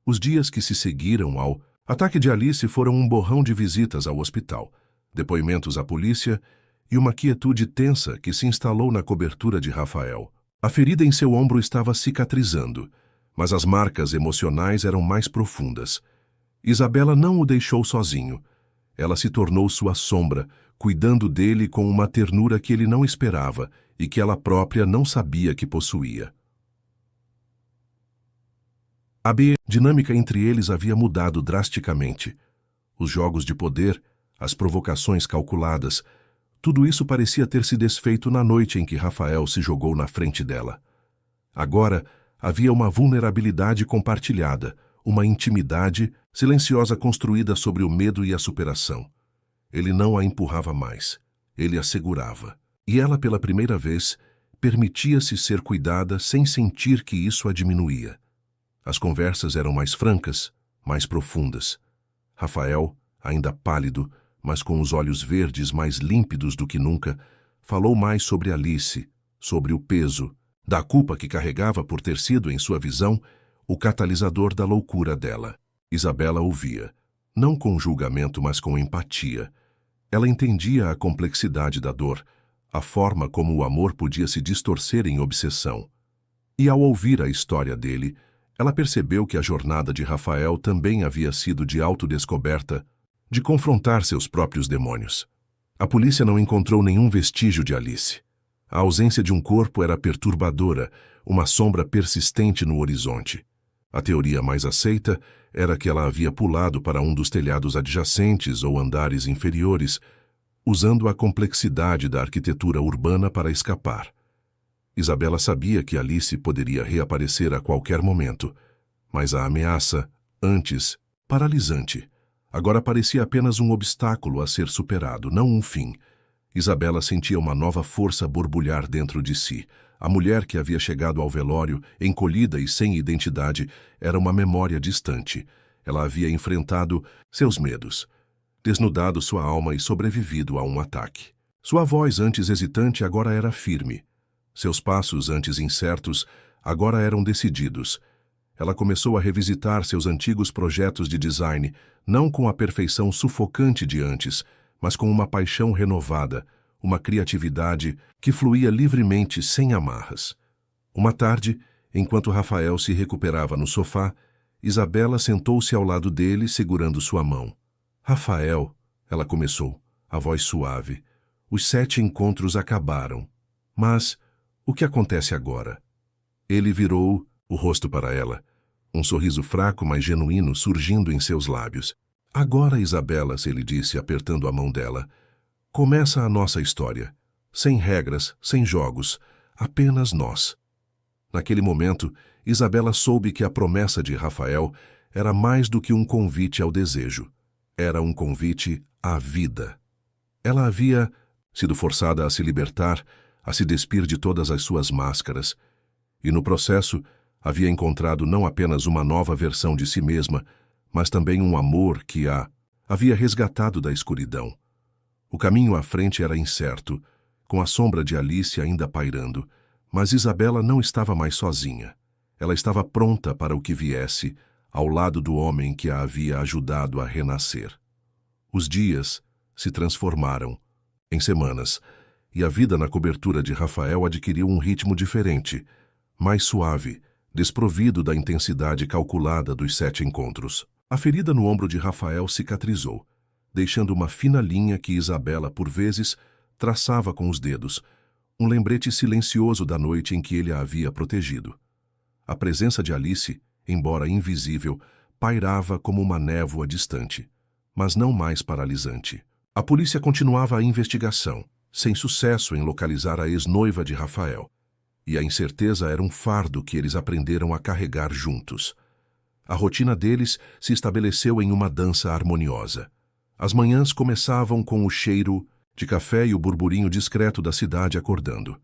Os dias que se seguiram ao ataque de Alice foram um borrão de visitas ao hospital, depoimentos à polícia e uma quietude tensa que se instalou na cobertura de Rafael. A ferida em seu ombro estava cicatrizando, mas as marcas emocionais eram mais profundas. Isabela não o deixou sozinho. Ela se tornou sua sombra, cuidando dele com uma ternura que ele não esperava e que ela própria não sabia que possuía. A dinâmica entre eles havia mudado drasticamente. Os jogos de poder, as provocações calculadas, tudo isso parecia ter se desfeito na noite em que Rafael se jogou na frente dela. Agora, havia uma vulnerabilidade compartilhada, uma intimidade silenciosa construída sobre o medo e a superação. Ele não a empurrava mais, ele a segurava. E ela, pela primeira vez, permitia-se ser cuidada sem sentir que isso a diminuía. As conversas eram mais francas, mais profundas. Rafael, ainda pálido, mas com os olhos verdes mais límpidos do que nunca, falou mais sobre Alice, sobre o peso, da culpa que carregava por ter sido, em sua visão, o catalisador da loucura dela. Isabela ouvia, não com julgamento, mas com empatia. Ela entendia a complexidade da dor, a forma como o amor podia se distorcer em obsessão. E ao ouvir a história dele, ela percebeu que a jornada de Rafael também havia sido de autodescoberta, de confrontar seus próprios demônios. A polícia não encontrou nenhum vestígio de Alice. A ausência de um corpo era perturbadora, uma sombra persistente no horizonte. A teoria mais aceita era que ela havia pulado para um dos telhados adjacentes ou andares inferiores, usando a complexidade da arquitetura urbana para escapar. Isabela sabia que Alice poderia reaparecer a qualquer momento, mas a ameaça, antes paralisante, agora parecia apenas um obstáculo a ser superado, não um fim. Isabela sentia uma nova força borbulhar dentro de si. A mulher que havia chegado ao velório, encolhida e sem identidade, era uma memória distante. Ela havia enfrentado seus medos, desnudado sua alma e sobrevivido a um ataque. Sua voz, antes hesitante, agora era firme. Seus passos, antes incertos, agora eram decididos. Ela começou a revisitar seus antigos projetos de design, não com a perfeição sufocante de antes, mas com uma paixão renovada, uma criatividade que fluía livremente sem amarras. Uma tarde, enquanto Rafael se recuperava no sofá, Isabela sentou-se ao lado dele, segurando sua mão. Rafael, ela começou, a voz suave, os 7 encontros acabaram. Mas o que acontece agora? Ele virou o rosto para ela, um sorriso fraco, mas genuíno, surgindo em seus lábios. Agora, Isabela, ele disse, apertando a mão dela, começa a nossa história. Sem regras, sem jogos, apenas nós. Naquele momento, Isabela soube que a promessa de Rafael era mais do que um convite ao desejo. Era um convite à vida. Ela havia sido forçada a se libertar, a se despir de todas as suas máscaras, e no processo havia encontrado não apenas uma nova versão de si mesma, mas também um amor que a havia resgatado da escuridão. O caminho à frente era incerto, com a sombra de Alice ainda pairando, mas Isabela não estava mais sozinha. Ela estava pronta para o que viesse, ao lado do homem que a havia ajudado a renascer. Os dias se transformaram em semanas, e a vida na cobertura de Rafael adquiriu um ritmo diferente, mais suave, desprovido da intensidade calculada dos 7 encontros. A ferida no ombro de Rafael cicatrizou, deixando uma fina linha que Isabela, por vezes, traçava com os dedos, um lembrete silencioso da noite em que ele a havia protegido. A presença de Alice, embora invisível, pairava como uma névoa distante, mas não mais paralisante. A polícia continuava a investigação, sem sucesso em localizar a ex-noiva de Rafael, e a incerteza era um fardo que eles aprenderam a carregar juntos. A rotina deles se estabeleceu em uma dança harmoniosa. As manhãs começavam com o cheiro de café e o burburinho discreto da cidade acordando.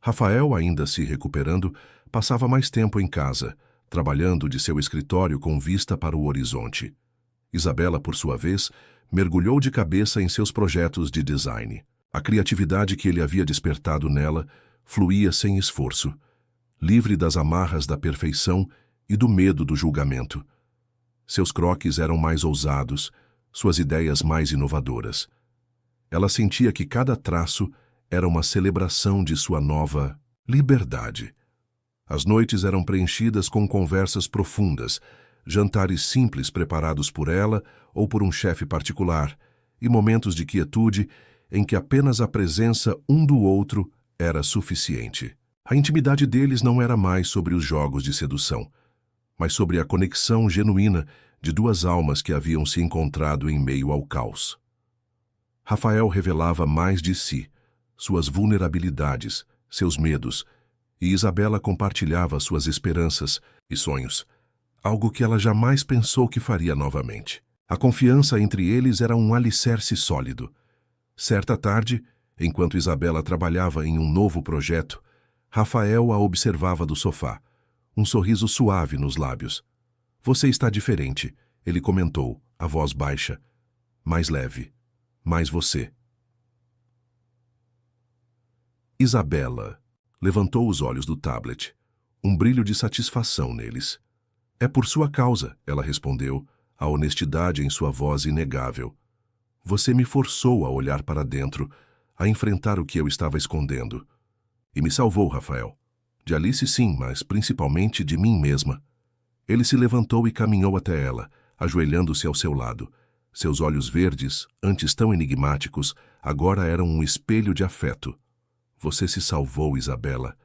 Rafael, ainda se recuperando, passava mais tempo em casa, trabalhando de seu escritório com vista para o horizonte. Isabela, por sua vez, mergulhou de cabeça em seus projetos de design. A criatividade que ele havia despertado nela fluía sem esforço, livre das amarras da perfeição e do medo do julgamento. Seus croquis eram mais ousados, suas ideias mais inovadoras. Ela sentia que cada traço era uma celebração de sua nova liberdade. As noites eram preenchidas com conversas profundas, jantares simples preparados por ela ou por um chefe particular, e momentos de quietude em que apenas a presença um do outro era suficiente. A intimidade deles não era mais sobre os jogos de sedução, mas sobre a conexão genuína de duas almas que haviam se encontrado em meio ao caos. Rafael revelava mais de si, suas vulnerabilidades, seus medos, e Isabela compartilhava suas esperanças e sonhos, algo que ela jamais pensou que faria novamente. A confiança entre eles era um alicerce sólido. Certa tarde, enquanto Isabela trabalhava em um novo projeto, Rafael a observava do sofá, um sorriso suave nos lábios. Você está diferente, ele comentou, a voz baixa. Mais leve. Mais você. Isabela levantou os olhos do tablet, um brilho de satisfação neles. É por sua causa, ela respondeu, a honestidade em sua voz inegável. Você me forçou a olhar para dentro, a enfrentar o que eu estava escondendo. E me salvou, Rafael. De Alice sim, mas principalmente de mim mesma. Ele se levantou e caminhou até ela, ajoelhando-se ao seu lado. Seus olhos verdes, antes tão enigmáticos, agora eram um espelho de afeto. Você se salvou, Isabela.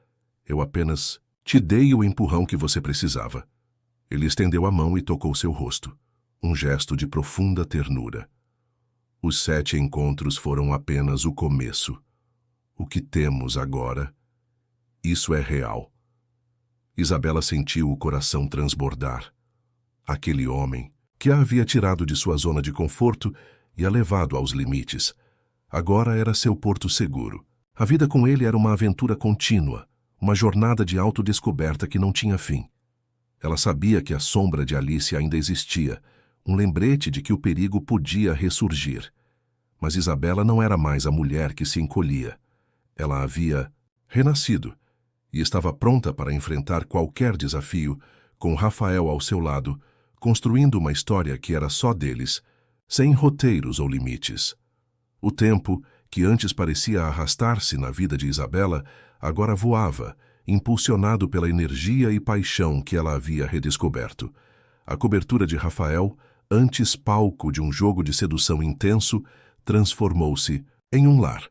Eu apenas te dei o empurrão que você precisava. Ele estendeu a mão e tocou seu rosto. Um gesto de profunda ternura. Os 7 encontros foram apenas o começo. O que temos agora? Isso é real. Isabela sentiu o coração transbordar. Aquele homem, que a havia tirado de sua zona de conforto e a levado aos limites, agora era seu porto seguro. A vida com ele era uma aventura contínua, uma jornada de autodescoberta que não tinha fim. Ela sabia que a sombra de Alice ainda existia, um lembrete de que o perigo podia ressurgir. Mas Isabela não era mais a mulher que se encolhia. Ela havia renascido e estava pronta para enfrentar qualquer desafio, com Rafael ao seu lado, construindo uma história que era só deles, sem roteiros ou limites. O tempo, que antes parecia arrastar-se na vida de Isabela, agora voava, impulsionado pela energia e paixão que ela havia redescoberto. A cobertura de Rafael, antes palco de um jogo de sedução intenso, transformou-se em um lar.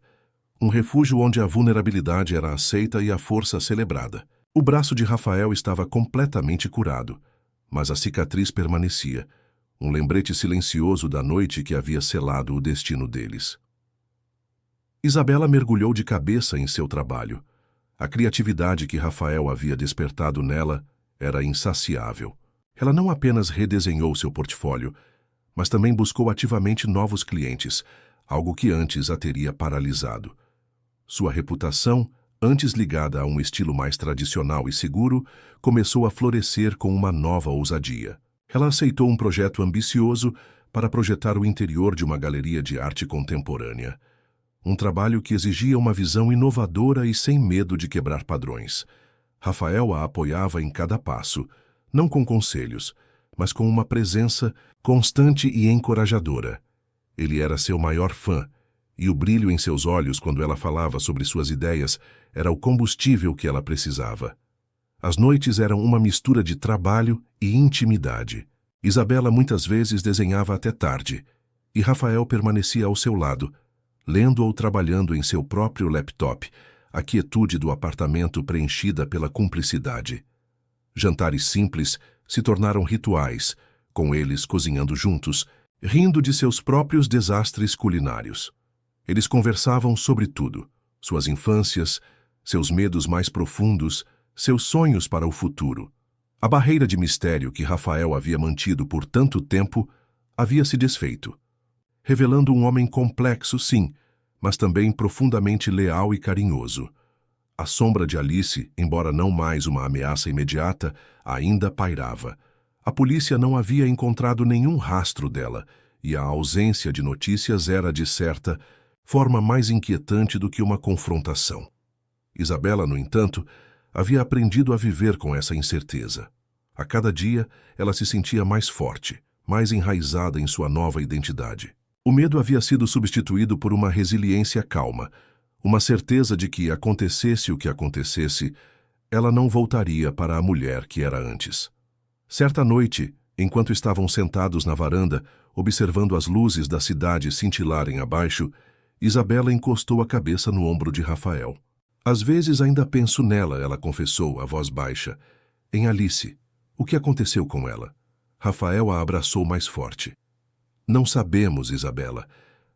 Um refúgio onde a vulnerabilidade era aceita e a força celebrada. O braço de Rafael estava completamente curado, mas a cicatriz permanecia, um lembrete silencioso da noite que havia selado o destino deles. Isabela mergulhou de cabeça em seu trabalho. A criatividade que Rafael havia despertado nela era insaciável. Ela não apenas redesenhou seu portfólio, mas também buscou ativamente novos clientes, algo que antes a teria paralisado. Sua reputação, antes ligada a um estilo mais tradicional e seguro, começou a florescer com uma nova ousadia. Ela aceitou um projeto ambicioso para projetar o interior de uma galeria de arte contemporânea. Um trabalho que exigia uma visão inovadora e sem medo de quebrar padrões. Rafael a apoiava em cada passo, não com conselhos, mas com uma presença constante e encorajadora. Ele era seu maior fã, e o brilho em seus olhos quando ela falava sobre suas ideias era o combustível que ela precisava. As noites eram uma mistura de trabalho e intimidade. Isabela muitas vezes desenhava até tarde, e Rafael permanecia ao seu lado, lendo ou trabalhando em seu próprio laptop, a quietude do apartamento preenchida pela cumplicidade. Jantares simples se tornaram rituais, com eles cozinhando juntos, rindo de seus próprios desastres culinários. Eles conversavam sobre tudo, suas infâncias, seus medos mais profundos, seus sonhos para o futuro. A barreira de mistério que Rafael havia mantido por tanto tempo havia se desfeito, revelando um homem complexo, sim, mas também profundamente leal e carinhoso. A sombra de Alice, embora não mais uma ameaça imediata, ainda pairava. A polícia não havia encontrado nenhum rastro dela, e a ausência de notícias era, de certa forma, mais inquietante do que uma confrontação. Isabela, no entanto, havia aprendido a viver com essa incerteza. A cada dia, ela se sentia mais forte, mais enraizada em sua nova identidade. O medo havia sido substituído por uma resiliência calma, uma certeza de que, acontecesse o que acontecesse, ela não voltaria para a mulher que era antes. Certa noite, enquanto estavam sentados na varanda, observando as luzes da cidade cintilarem abaixo, Isabela encostou a cabeça no ombro de Rafael. Às vezes ainda penso nela, ela confessou, a voz baixa. Em Alice. O que aconteceu com ela? Rafael a abraçou mais forte. Não sabemos, Isabela,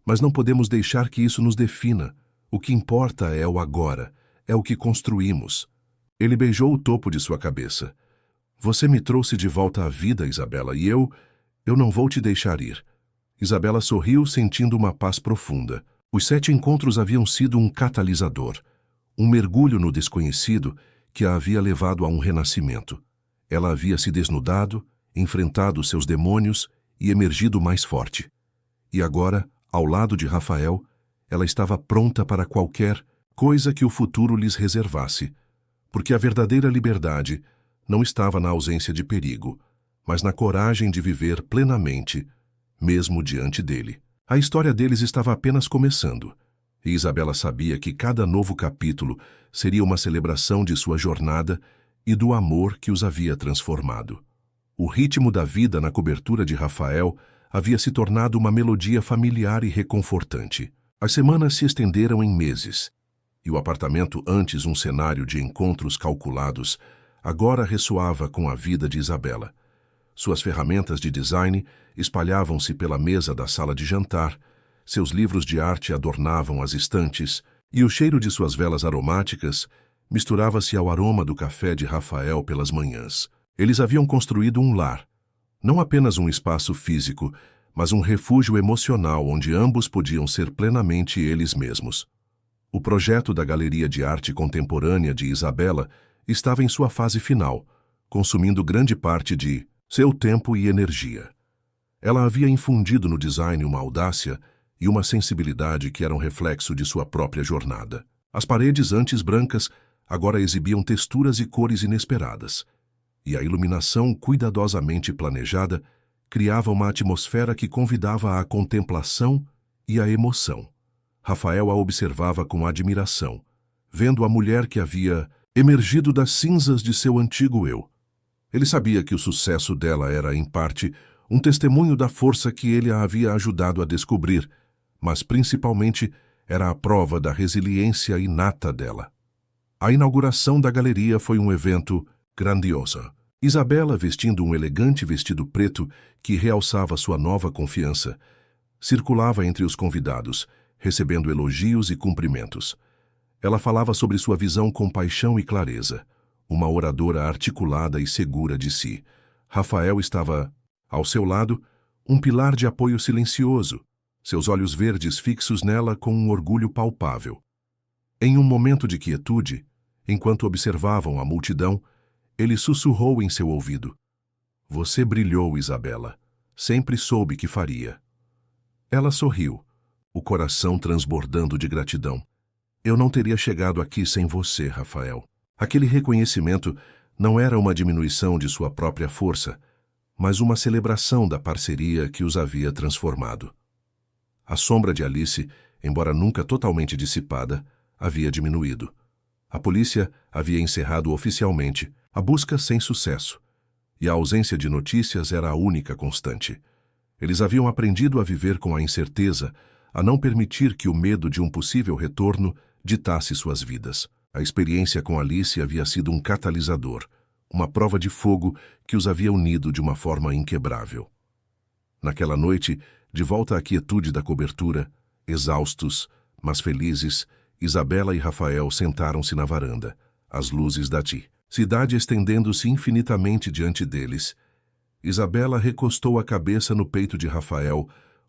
mas não podemos deixar que isso nos defina. O que importa é o agora, é o que construímos. Ele beijou o topo de sua cabeça. Você me trouxe de volta à vida, Isabela, e eu não vou te deixar ir. Isabela sorriu, sentindo uma paz profunda. Os 7 encontros haviam sido um catalisador, um mergulho no desconhecido que a havia levado a um renascimento. Ela havia se desnudado, enfrentado seus demônios e emergido mais forte. E agora, ao lado de Rafael, ela estava pronta para qualquer coisa que o futuro lhes reservasse, porque a verdadeira liberdade não estava na ausência de perigo, mas na coragem de viver plenamente, mesmo diante dele. A história deles estava apenas começando, e Isabela sabia que cada novo capítulo seria uma celebração de sua jornada e do amor que os havia transformado. O ritmo da vida na cobertura de Rafael havia se tornado uma melodia familiar e reconfortante. As semanas se estenderam em meses, e o apartamento, antes um cenário de encontros calculados, agora ressoava com a vida de Isabela. Suas ferramentas de design espalhavam-se pela mesa da sala de jantar, seus livros de arte adornavam as estantes, e o cheiro de suas velas aromáticas misturava-se ao aroma do café de Rafael pelas manhãs. Eles haviam construído um lar, não apenas um espaço físico, mas um refúgio emocional onde ambos podiam ser plenamente eles mesmos. O projeto da Galeria de Arte Contemporânea de Isabela estava em sua fase final, consumindo grande parte de seu tempo e energia. Ela havia infundido no design uma audácia e uma sensibilidade que eram reflexo de sua própria jornada. As paredes, antes brancas, agora exibiam texturas e cores inesperadas, e a iluminação cuidadosamente planejada criava uma atmosfera que convidava à contemplação e à emoção. Rafael a observava com admiração, vendo a mulher que havia emergido das cinzas de seu antigo eu. Ele sabia que o sucesso dela era, em parte, um testemunho da força que ele a havia ajudado a descobrir, mas principalmente era a prova da resiliência inata dela. A inauguração da galeria foi um evento grandioso. Isabela, vestindo um elegante vestido preto que realçava sua nova confiança, circulava entre os convidados, recebendo elogios e cumprimentos. Ela falava sobre sua visão com paixão e clareza, uma oradora articulada e segura de si. Rafael estava, ao seu lado, um pilar de apoio silencioso, seus olhos verdes fixos nela com um orgulho palpável. Em um momento de quietude, enquanto observavam a multidão, ele sussurrou em seu ouvido: "Você brilhou, Isabela. Sempre soube que faria." Ela sorriu, o coração transbordando de gratidão. "Eu não teria chegado aqui sem você, Rafael." Aquele reconhecimento não era uma diminuição de sua própria força, mas uma celebração da parceria que os havia transformado. A sombra de Alice, embora nunca totalmente dissipada, havia diminuído. A polícia havia encerrado oficialmente a busca sem sucesso, e a ausência de notícias era a única constante. Eles haviam aprendido a viver com a incerteza, a não permitir que o medo de um possível retorno ditasse suas vidas. A experiência com Alice havia sido um catalisador, uma prova de fogo que os havia unido de uma forma inquebrável. Naquela noite, de volta à quietude da cobertura, exaustos, mas felizes, Isabela e Rafael sentaram-se na varanda, as luzes da cidade estendendo-se infinitamente diante deles. Isabela recostou a cabeça no peito de Rafael,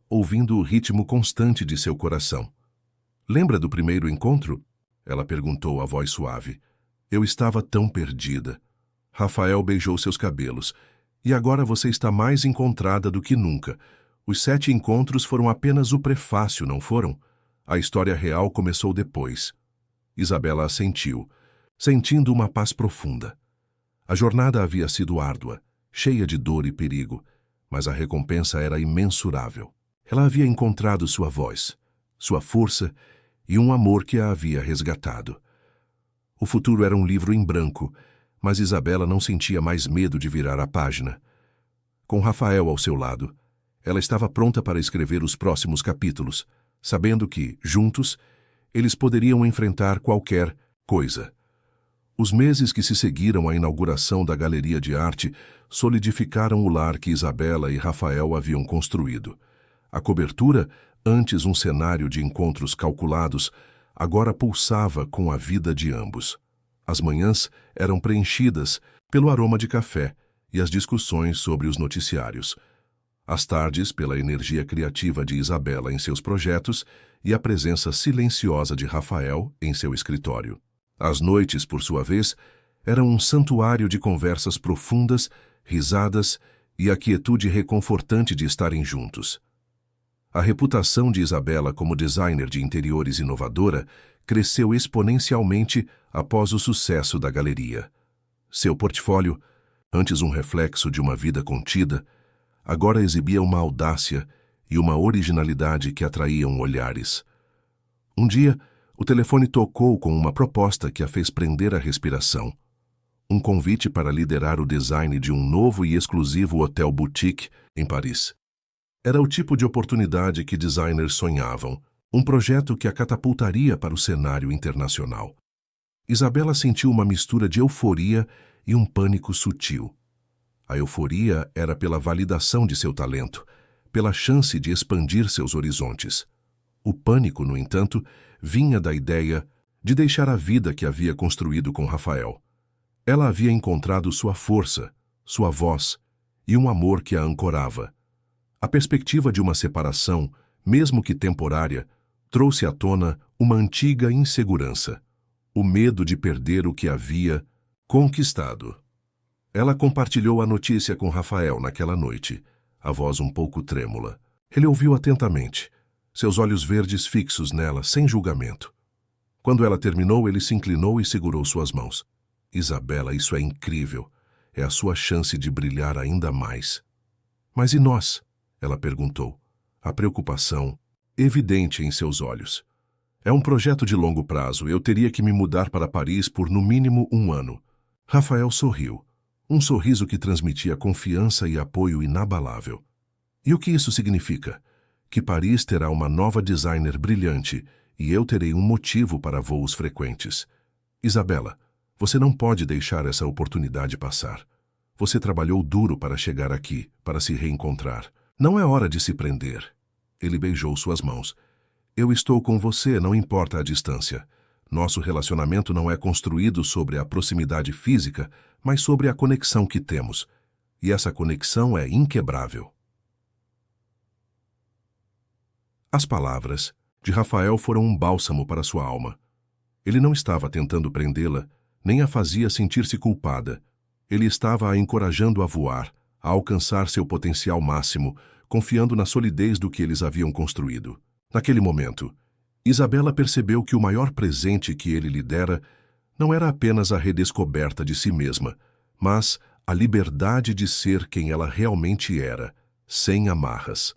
ouvindo o ritmo constante de seu coração. "Lembra do primeiro encontro?" ela perguntou a voz suave. "Eu estava tão perdida." Rafael beijou seus cabelos. "E agora você está mais encontrada do que nunca. Os 7 encontros foram apenas o prefácio, não foram? A história real começou depois." Isabela assentiu, sentindo uma paz profunda. A jornada havia sido árdua, cheia de dor e perigo, mas a recompensa era imensurável. Ela havia encontrado sua voz, sua força e um amor que a havia resgatado. O futuro era um livro em branco, mas Isabela não sentia mais medo de virar a página. Com Rafael ao seu lado, ela estava pronta para escrever os próximos capítulos, sabendo que, juntos, eles poderiam enfrentar qualquer coisa. Os meses que se seguiram à inauguração da Galeria de Arte solidificaram o lar que Isabela e Rafael haviam construído. A cobertura, antes um cenário de encontros calculados, agora pulsava com a vida de ambos. As manhãs eram preenchidas pelo aroma de café e as discussões sobre os noticiários. As tardes pela energia criativa de Isabela em seus projetos e a presença silenciosa de Rafael em seu escritório. As noites, por sua vez, Era um santuário de conversas profundas, risadas e a quietude reconfortante de estarem juntos. A reputação de Isabela como designer de interiores inovadora cresceu exponencialmente após o sucesso da galeria. Seu portfólio, antes um reflexo de uma vida contida, agora exibia uma audácia e uma originalidade que atraíam olhares. Um dia, o telefone tocou com uma proposta que a fez prender a respiração. Um convite para liderar o design de um novo e exclusivo hotel boutique em Paris. Era o tipo de oportunidade que designers sonhavam, um projeto que a catapultaria para o cenário internacional. Isabela sentiu uma mistura de euforia e um pânico sutil. A euforia era pela validação de seu talento, pela chance de expandir seus horizontes. O pânico, no entanto, vinha da ideia de deixar a vida que havia construído com Rafael. Ela havia encontrado sua força, sua voz e um amor que a ancorava. A perspectiva de uma separação, mesmo que temporária, trouxe à tona uma antiga insegurança, o medo de perder o que havia conquistado. Ela compartilhou a notícia com Rafael naquela noite, a voz um pouco trêmula. Ele ouviu atentamente, seus olhos verdes fixos nela, sem julgamento. Quando ela terminou, ele se inclinou e segurou suas mãos. Isabela, isso é incrível. É a sua chance de brilhar ainda mais. Mas e nós? Ela perguntou, a preocupação evidente em seus olhos. É um projeto de longo prazo. Eu teria que me mudar para Paris por no mínimo 1 ano. Rafael sorriu. Um sorriso que transmitia confiança e apoio inabalável. E o que isso significa? Que Paris terá uma nova designer brilhante e eu terei um motivo para voos frequentes. Isabela, você não pode deixar essa oportunidade passar. Você trabalhou duro para chegar aqui, para se reencontrar. Não é hora de se prender. Ele beijou suas mãos. Eu estou com você, não importa a distância. Nosso relacionamento não é construído sobre a proximidade física, mas sobre a conexão que temos. E essa conexão é inquebrável. As palavras de Rafael foram um bálsamo para sua alma. Ele não estava tentando prendê-la, nem a fazia sentir-se culpada. Ele estava a encorajando a voar, a alcançar seu potencial máximo, confiando na solidez do que eles haviam construído. Naquele momento, Isabela percebeu que o maior presente que ele lhe dera não era apenas a redescoberta de si mesma, mas a liberdade de ser quem ela realmente era, sem amarras.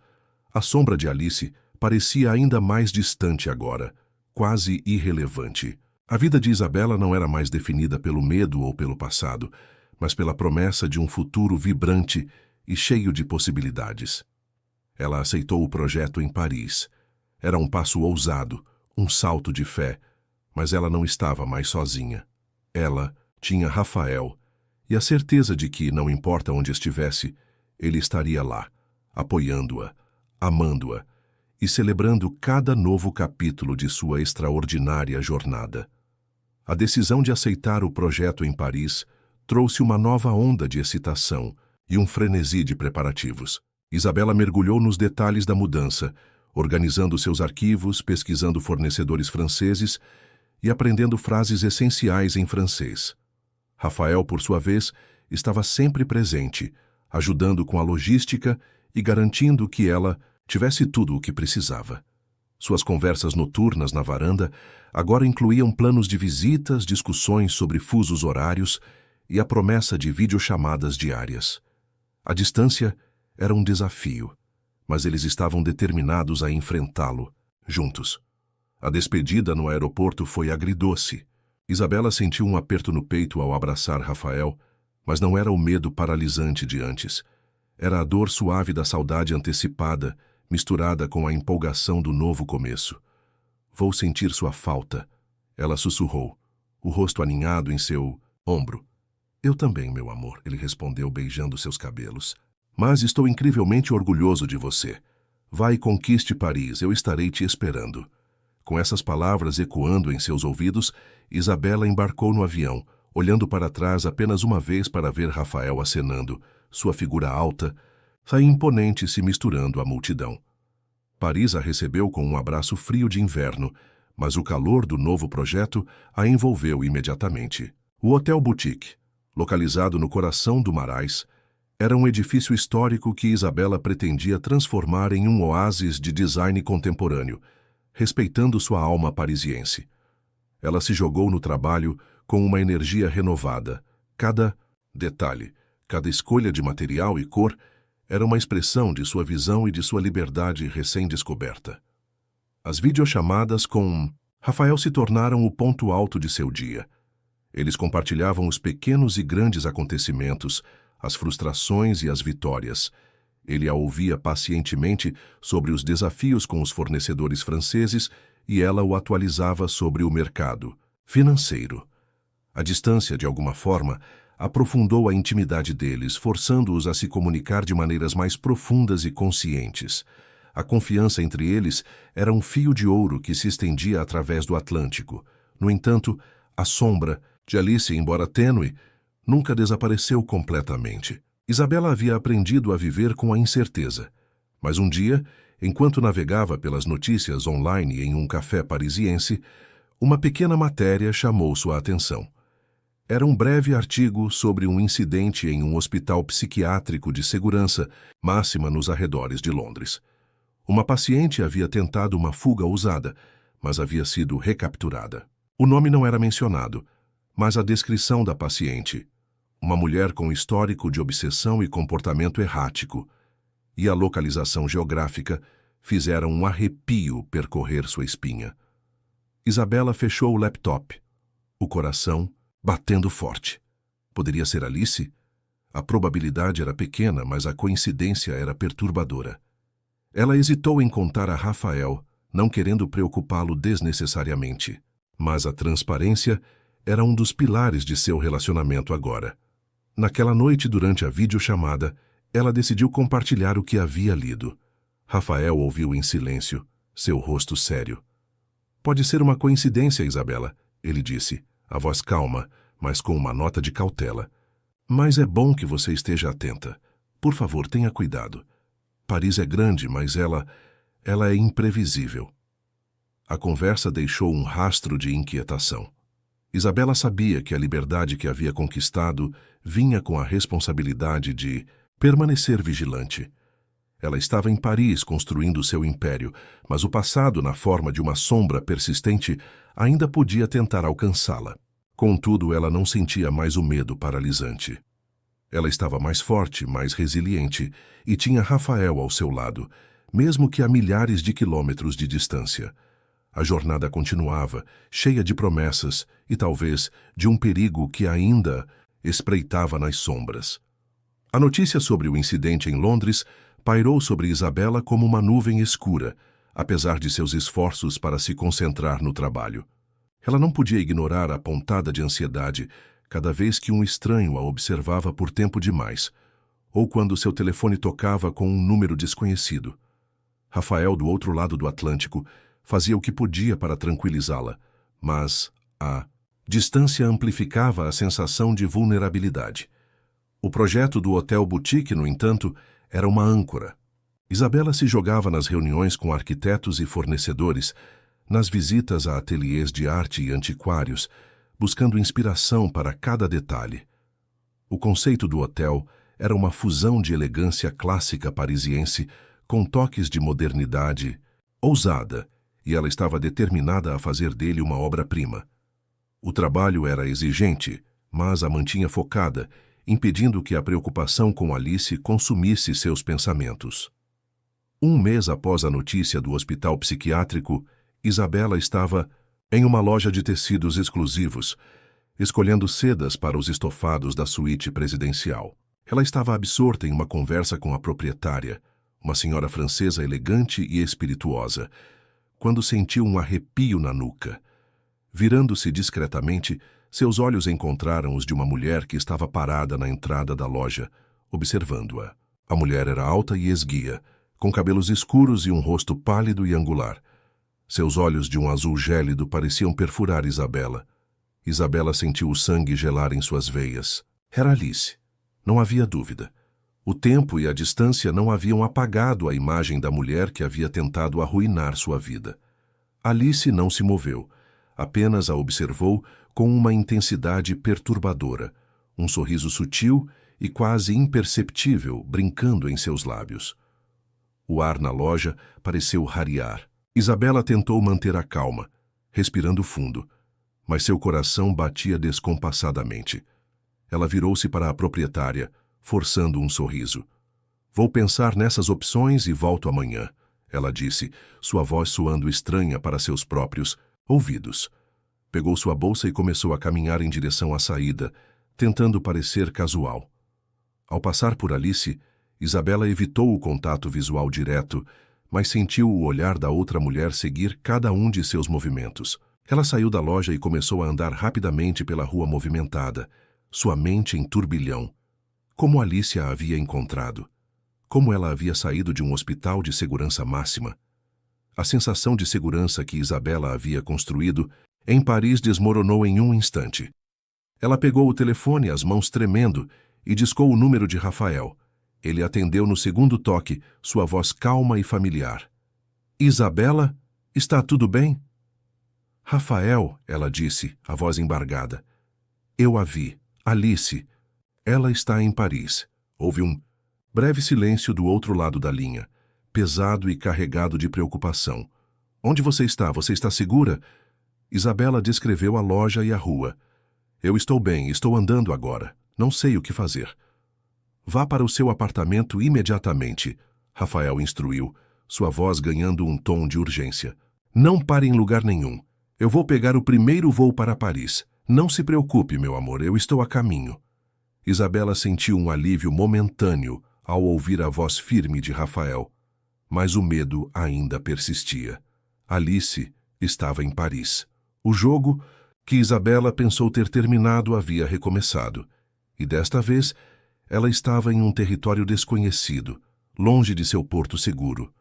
A sombra de Alice parecia ainda mais distante agora, quase irrelevante. A vida de Isabela não era mais definida pelo medo ou pelo passado, mas pela promessa de um futuro vibrante e cheio de possibilidades. Ela aceitou o projeto em Paris. Era um passo ousado, um salto de fé, mas ela não estava mais sozinha. Ela tinha Rafael e a certeza de que, não importa onde estivesse, ele estaria lá, apoiando-a, amando-a e celebrando cada novo capítulo de sua extraordinária jornada. A decisão de aceitar o projeto em Paris trouxe uma nova onda de excitação e um frenesi de preparativos. Isabela mergulhou nos detalhes da mudança, organizando seus arquivos, pesquisando fornecedores franceses e aprendendo frases essenciais em francês. Rafael, por sua vez, estava sempre presente, ajudando com a logística e garantindo que ela tivesse tudo o que precisava. Suas conversas noturnas na varanda agora incluíam planos de visitas, discussões sobre fusos horários e a promessa de videochamadas diárias. A distância era um desafio, mas eles estavam determinados a enfrentá-lo, juntos. A despedida no aeroporto foi agridoce. Isabela sentiu um aperto no peito ao abraçar Rafael, mas não era o medo paralisante de antes. Era a dor suave da saudade antecipada, misturada com a empolgação do novo começo. Vou sentir sua falta, ela sussurrou, o rosto aninhado em seu ombro. Eu também, meu amor, ele respondeu beijando seus cabelos. Mas estou incrivelmente orgulhoso de você. Vai e conquiste Paris, eu estarei te esperando. Com essas palavras ecoando em seus ouvidos, Isabela embarcou no avião, olhando para trás apenas uma vez para ver Rafael acenando, sua figura alta, saía imponente se misturando à multidão. Paris a recebeu com um abraço frio de inverno, mas o calor do novo projeto a envolveu imediatamente. O Hotel Boutique, localizado no coração do Marais, era um edifício histórico que Isabela pretendia transformar em um oásis de design contemporâneo, respeitando sua alma parisiense. Ela se jogou no trabalho com uma energia renovada. Cada detalhe, cada escolha de material e cor era uma expressão de sua visão e de sua liberdade recém-descoberta. As videochamadas com Rafael se tornaram o ponto alto de seu dia. Eles compartilhavam os pequenos e grandes acontecimentos, as frustrações e as vitórias. Ele a ouvia pacientemente sobre os desafios com os fornecedores franceses e ela o atualizava sobre o mercado financeiro. A distância, de alguma forma, aprofundou a intimidade deles, forçando-os a se comunicar de maneiras mais profundas e conscientes. A confiança entre eles era um fio de ouro que se estendia através do Atlântico. No entanto, a sombra de Alice, embora tênue, nunca desapareceu completamente. Isabela havia aprendido a viver com a incerteza. Mas um dia, enquanto navegava pelas notícias online em um café parisiense, uma pequena matéria chamou sua atenção. Era um breve artigo sobre um incidente em um hospital psiquiátrico de segurança máxima nos arredores de Londres. Uma paciente havia tentado uma fuga ousada, mas havia sido recapturada. O nome não era mencionado, mas a descrição da paciente, uma mulher com histórico de obsessão e comportamento errático, e a localização geográfica fizeram um arrepio percorrer sua espinha. Isabela fechou o laptop, o coração batendo forte. Poderia ser Alice? A probabilidade era pequena, mas a coincidência era perturbadora. Ela hesitou em contar a Rafael, não querendo preocupá-lo desnecessariamente. Mas a transparência era um dos pilares de seu relacionamento agora. Naquela noite, durante a videochamada, ela decidiu compartilhar o que havia lido. Rafael ouviu em silêncio, seu rosto sério. Pode ser uma coincidência, Isabela, ele disse, a voz calma, mas com uma nota de cautela. Mas é bom que você esteja atenta. Por favor, tenha cuidado. Paris é grande, mas ela é imprevisível. A conversa deixou um rastro de inquietação. Isabela sabia que a liberdade que havia conquistado vinha com a responsabilidade de permanecer vigilante. Ela estava em Paris construindo seu império, mas o passado, na forma de uma sombra persistente, ainda podia tentar alcançá-la. Contudo, ela não sentia mais o medo paralisante. Ela estava mais forte, mais resiliente, e tinha Rafael ao seu lado, mesmo que a milhares de quilômetros de distância. A jornada continuava, cheia de promessas e talvez de um perigo que ainda espreitava nas sombras. A notícia sobre o incidente em Londres pairou sobre Isabela como uma nuvem escura, apesar de seus esforços para se concentrar no trabalho. Ela não podia ignorar a pontada de ansiedade cada vez que um estranho a observava por tempo demais, ou quando seu telefone tocava com um número desconhecido. Rafael, do outro lado do Atlântico, fazia o que podia para tranquilizá-la, mas a distância amplificava a sensação de vulnerabilidade. O projeto do Hotel Boutique, no entanto, era uma âncora. Isabela se jogava nas reuniões com arquitetos e fornecedores, nas visitas a ateliês de arte e antiquários, buscando inspiração para cada detalhe. O conceito do hotel era uma fusão de elegância clássica parisiense com toques de modernidade ousada, e ela estava determinada a fazer dele uma obra-prima. O trabalho era exigente, mas a mantinha focada, impedindo que a preocupação com Alice consumisse seus pensamentos. Um mês após a notícia do hospital psiquiátrico, Isabela estava em uma loja de tecidos exclusivos, escolhendo sedas para os estofados da suíte presidencial. Ela estava absorta em uma conversa com a proprietária, uma senhora francesa elegante e espirituosa, quando sentiu um arrepio na nuca. Virando-se discretamente, seus olhos encontraram os de uma mulher que estava parada na entrada da loja, observando-a. A mulher era alta e esguia, com cabelos escuros e um rosto pálido e angular. Seus olhos de um azul gélido pareciam perfurar Isabela. Isabela sentiu o sangue gelar em suas veias. Era Alice. Não havia dúvida. O tempo e a distância não haviam apagado a imagem da mulher que havia tentado arruinar sua vida. Alice não se moveu, apenas a observou com uma intensidade perturbadora, um sorriso sutil e quase imperceptível brincando em seus lábios. O ar na loja pareceu rarear. Isabela tentou manter a calma, respirando fundo, mas seu coração batia descompassadamente. Ela virou-se para a proprietária, forçando um sorriso. "Vou pensar nessas opções e volto amanhã", ela disse, sua voz soando estranha para seus próprios ouvidos. Pegou sua bolsa e começou a caminhar em direção à saída, tentando parecer casual. Ao passar por Alice, Isabela evitou o contato visual direto, mas sentiu o olhar da outra mulher seguir cada um de seus movimentos. Ela saiu da loja e começou a andar rapidamente pela rua movimentada, sua mente em turbilhão. Como Alice a havia encontrado? Como ela havia saído de um hospital de segurança máxima? A sensação de segurança que Isabela havia construído em Paris desmoronou em um instante. Ela pegou o telefone, as mãos tremendo, e discou o número de Rafael. Ele atendeu no segundo toque, sua voz calma e familiar. "Isabela, está tudo bem?" "Rafael", ela disse, a voz embargada. "Eu a vi. Alice. Ela está em Paris." Houve um breve silêncio do outro lado da linha, pesado e carregado de preocupação. "Onde você está? Você está segura?" Isabela descreveu a loja e a rua. "Eu estou bem, estou andando agora. Não sei o que fazer." "Vá para o seu apartamento imediatamente", Rafael instruiu, sua voz ganhando um tom de urgência. "Não pare em lugar nenhum. Eu vou pegar o primeiro voo para Paris. Não se preocupe, meu amor, eu estou a caminho." Isabela sentiu um alívio momentâneo ao ouvir a voz firme de Rafael, mas o medo ainda persistia. Alice estava em Paris. O jogo, que Isabela pensou ter terminado, havia recomeçado, e desta vez ela estava em um território desconhecido, longe de seu porto seguro.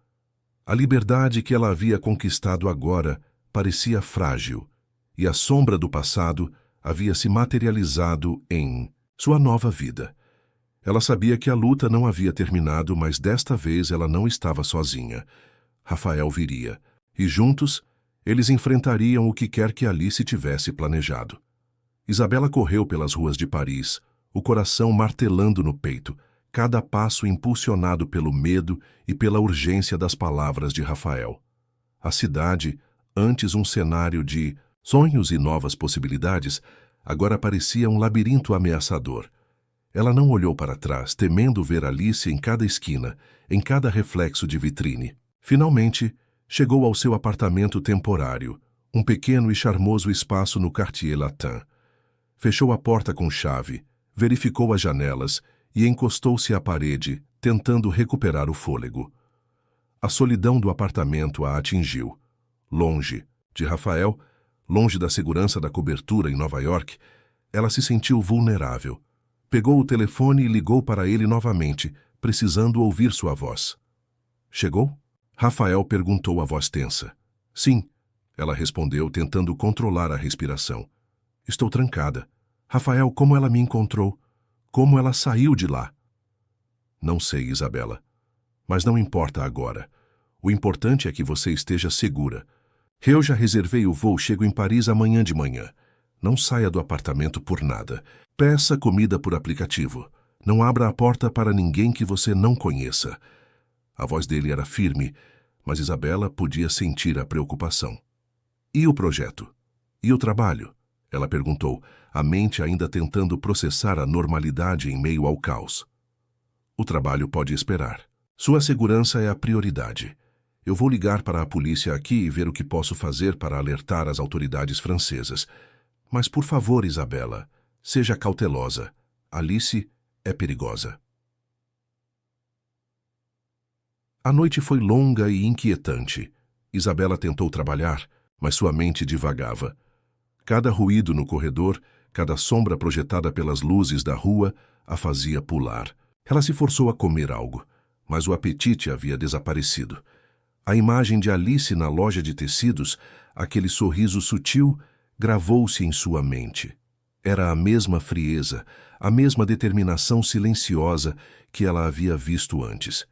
A liberdade que ela havia conquistado agora parecia frágil, e a sombra do passado havia se materializado em sua nova vida. Ela sabia que a luta não havia terminado, mas desta vez ela não estava sozinha. Rafael viria, e juntos eles enfrentariam o que quer que Alice tivesse planejado. Isabela correu pelas ruas de Paris, o coração martelando no peito, cada passo impulsionado pelo medo e pela urgência das palavras de Rafael. A cidade, antes um cenário de sonhos e novas possibilidades, agora parecia um labirinto ameaçador. Ela não olhou para trás, temendo ver Alice em cada esquina, em cada reflexo de vitrine. Finalmente, chegou ao seu apartamento temporário, um pequeno e charmoso espaço no Quartier Latin. Fechou a porta com chave, verificou as janelas e encostou-se à parede, tentando recuperar o fôlego. A solidão do apartamento a atingiu. Longe de Rafael, longe da segurança da cobertura em Nova York, ela se sentiu vulnerável. Pegou o telefone e ligou para ele novamente, precisando ouvir sua voz. "Chegou?" Rafael perguntou a voz tensa. "Sim", ela respondeu, tentando controlar a respiração. "Estou trancada. Rafael, como ela me encontrou? Como ela saiu de lá?" "Não sei, Isabela. Mas não importa agora. O importante é que você esteja segura. Eu já reservei o voo, chego em Paris amanhã de manhã. Não saia do apartamento por nada. Peça comida por aplicativo. Não abra a porta para ninguém que você não conheça." A voz dele era firme, mas Isabela podia sentir a preocupação. "E o projeto? E o trabalho?" ela perguntou, a mente ainda tentando processar a normalidade em meio ao caos. "O trabalho pode esperar. Sua segurança é a prioridade. Eu vou ligar para a polícia aqui e ver o que posso fazer para alertar as autoridades francesas. Mas, por favor, Isabela, seja cautelosa. Alice é perigosa." A noite foi longa e inquietante. Isabela tentou trabalhar, mas sua mente divagava. Cada ruído no corredor, cada sombra projetada pelas luzes da rua, a fazia pular. Ela se forçou a comer algo, mas o apetite havia desaparecido. A imagem de Alice na loja de tecidos, aquele sorriso sutil, gravou-se em sua mente. Era a mesma frieza, a mesma determinação silenciosa que ela havia visto antes.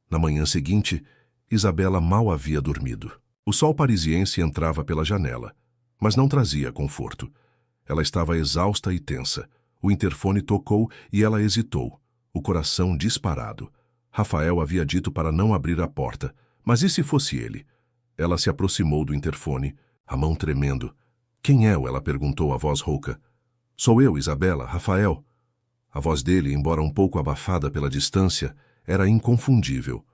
Na manhã seguinte, Isabela mal havia dormido. O sol parisiense entrava pela janela, mas não trazia conforto. Ela estava exausta e tensa. O interfone tocou e ela hesitou, o coração disparado. Rafael havia dito para não abrir a porta, mas e se fosse ele? Ela se aproximou do interfone, a mão tremendo. Quem é? Ela perguntou a voz rouca. Sou eu, Isabela, Rafael. A voz dele, embora um pouco abafada pela distância, era inconfundível.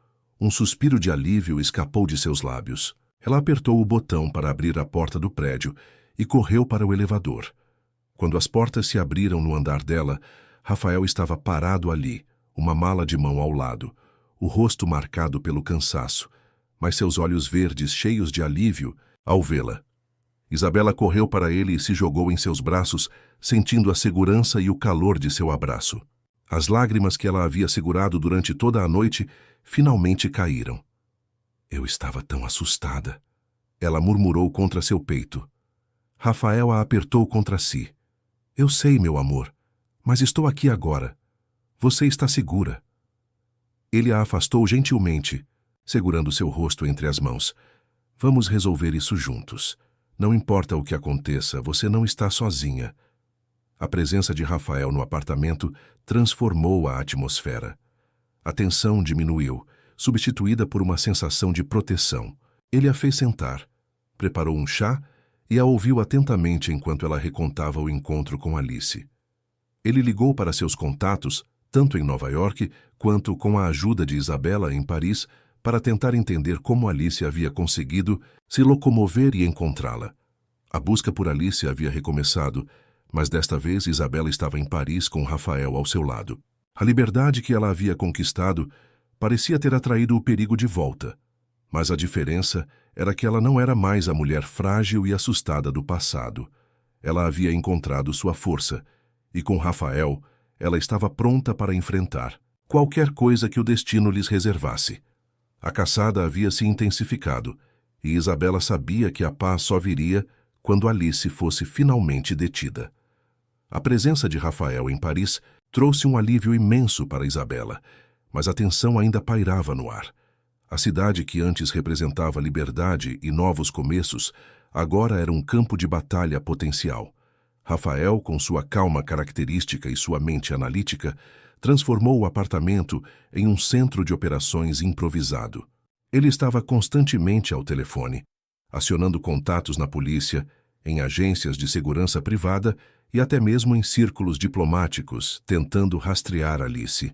Um suspiro de alívio escapou de seus lábios. Ela apertou o botão para abrir a porta do prédio e correu para o elevador. Quando as portas se abriram no andar dela, Rafael estava parado ali, uma mala de mão ao lado, o rosto marcado pelo cansaço, mas seus olhos verdes cheios de alívio ao vê-la. Isabela correu para ele e se jogou em seus braços, sentindo a segurança e o calor de seu abraço. As lágrimas que ela havia segurado durante toda a noite finalmente caíram. Eu estava tão assustada. Ela murmurou contra seu peito. Rafael a apertou contra si. Eu sei, meu amor, mas estou aqui agora. Você está segura. Ele a afastou gentilmente, segurando seu rosto entre as mãos. Vamos resolver isso juntos. Não importa o que aconteça, você não está sozinha. A presença de Rafael no apartamento transformou a atmosfera. A tensão diminuiu, substituída por uma sensação de proteção. Ele a fez sentar, preparou um chá e a ouviu atentamente enquanto ela recontava o encontro com Alice. Ele ligou para seus contatos, tanto em Nova York quanto com a ajuda de Isabela em Paris, para tentar entender como Alice havia conseguido se locomover e encontrá-la. A busca por Alice havia recomeçado, mas desta vez Isabela estava em Paris com Rafael ao seu lado. A liberdade que ela havia conquistado parecia ter atraído o perigo de volta, mas a diferença era que ela não era mais a mulher frágil e assustada do passado. Ela havia encontrado sua força, e com Rafael, ela estava pronta para enfrentar qualquer coisa que o destino lhes reservasse. A caçada havia se intensificado, e Isabela sabia que a paz só viria quando Alice fosse finalmente detida. A presença de Rafael em Paris trouxe um alívio imenso para Isabela, mas a tensão ainda pairava no ar. A cidade que antes representava liberdade e novos começos, agora era um campo de batalha potencial. Rafael, com sua calma característica e sua mente analítica, transformou o apartamento em um centro de operações improvisado. Ele estava constantemente ao telefone, acionando contatos na polícia, em agências de segurança privada e até mesmo em círculos diplomáticos, tentando rastrear Alice.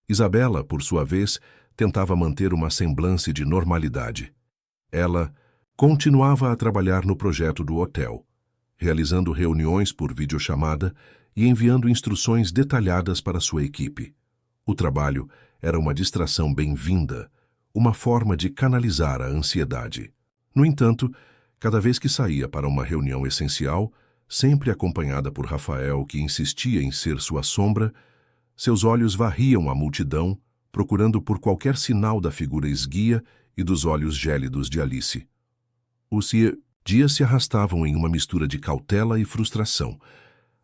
Isabela, por sua vez, tentava manter uma semblance de normalidade. Ela continuava a trabalhar no projeto do hotel, realizando reuniões por videochamada e enviando instruções detalhadas para sua equipe. O trabalho era uma distração bem-vinda, uma forma de canalizar a ansiedade. No entanto, cada vez que saía para uma reunião essencial, sempre acompanhada por Rafael, que insistia em ser sua sombra, seus olhos varriam a multidão, procurando por qualquer sinal da figura esguia e dos olhos gélidos de Alice. Os dias se arrastavam em uma mistura de cautela e frustração.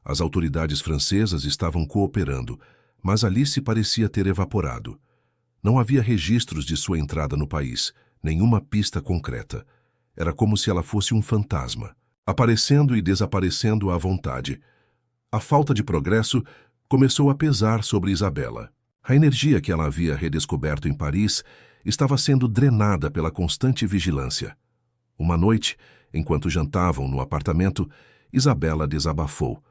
As autoridades francesas estavam cooperando, mas Alice parecia ter evaporado. Não havia registros de sua entrada no país, nenhuma pista concreta. Era como se ela fosse um fantasma, aparecendo e desaparecendo à vontade. A falta de progresso começou a pesar sobre Isabela. A energia que ela havia redescoberto em Paris estava sendo drenada pela constante vigilância. Uma noite, enquanto jantavam no apartamento, Isabela desabafou.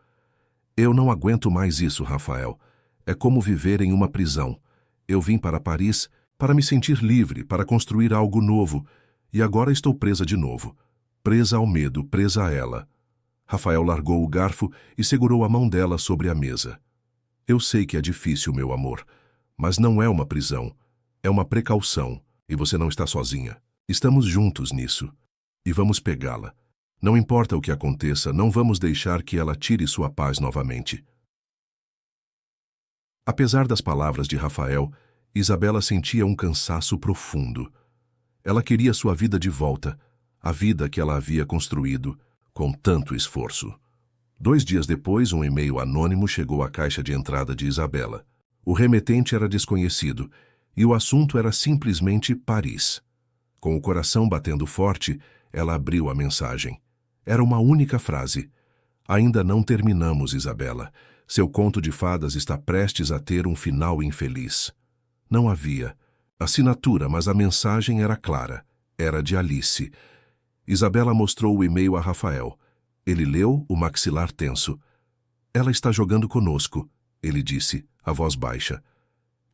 Eu não aguento mais isso, Rafael. É como viver em uma prisão. Eu vim para Paris para me sentir livre, para construir algo novo, e agora estou presa de novo. Presa ao medo, presa a ela. Rafael largou o garfo e segurou a mão dela sobre a mesa. Eu sei que é difícil, meu amor, mas não é uma prisão. É uma precaução, e você não está sozinha. Estamos juntos nisso. E vamos pegá-la. Não importa o que aconteça, não vamos deixar que ela tire sua paz novamente. Apesar das palavras de Rafael, Isabela sentia um cansaço profundo. Ela queria sua vida de volta, a vida que ela havia construído com tanto esforço. 2 dias depois, um e-mail anônimo chegou à caixa de entrada de Isabela. O remetente era desconhecido, e o assunto era simplesmente Paris. Com o coração batendo forte, ela abriu a mensagem. Era uma única frase. Ainda não terminamos, Isabela. Seu conto de fadas está prestes a ter um final infeliz. Não havia assinatura, mas a mensagem era clara. Era de Alice. Isabela mostrou o e-mail a Rafael. Ele leu, o maxilar tenso. Ela está jogando conosco, ele disse, a voz baixa.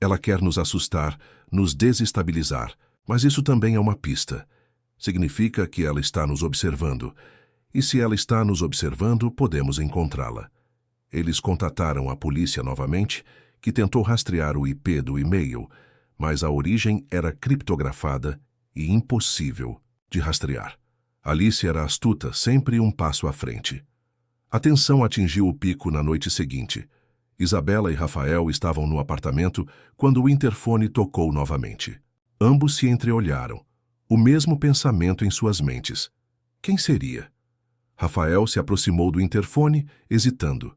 Ela quer nos assustar, nos desestabilizar, mas isso também é uma pista. Significa que ela está nos observando. E se ela está nos observando, podemos encontrá-la. Eles contataram a polícia novamente, que tentou rastrear o IP do e-mail, mas a origem era criptografada e impossível de rastrear. Alice era astuta, sempre um passo à frente. A tensão atingiu o pico na noite seguinte. Isabela e Rafael estavam no apartamento quando o interfone tocou novamente. Ambos se entreolharam. O mesmo pensamento em suas mentes. Quem seria? Rafael se aproximou do interfone, hesitando.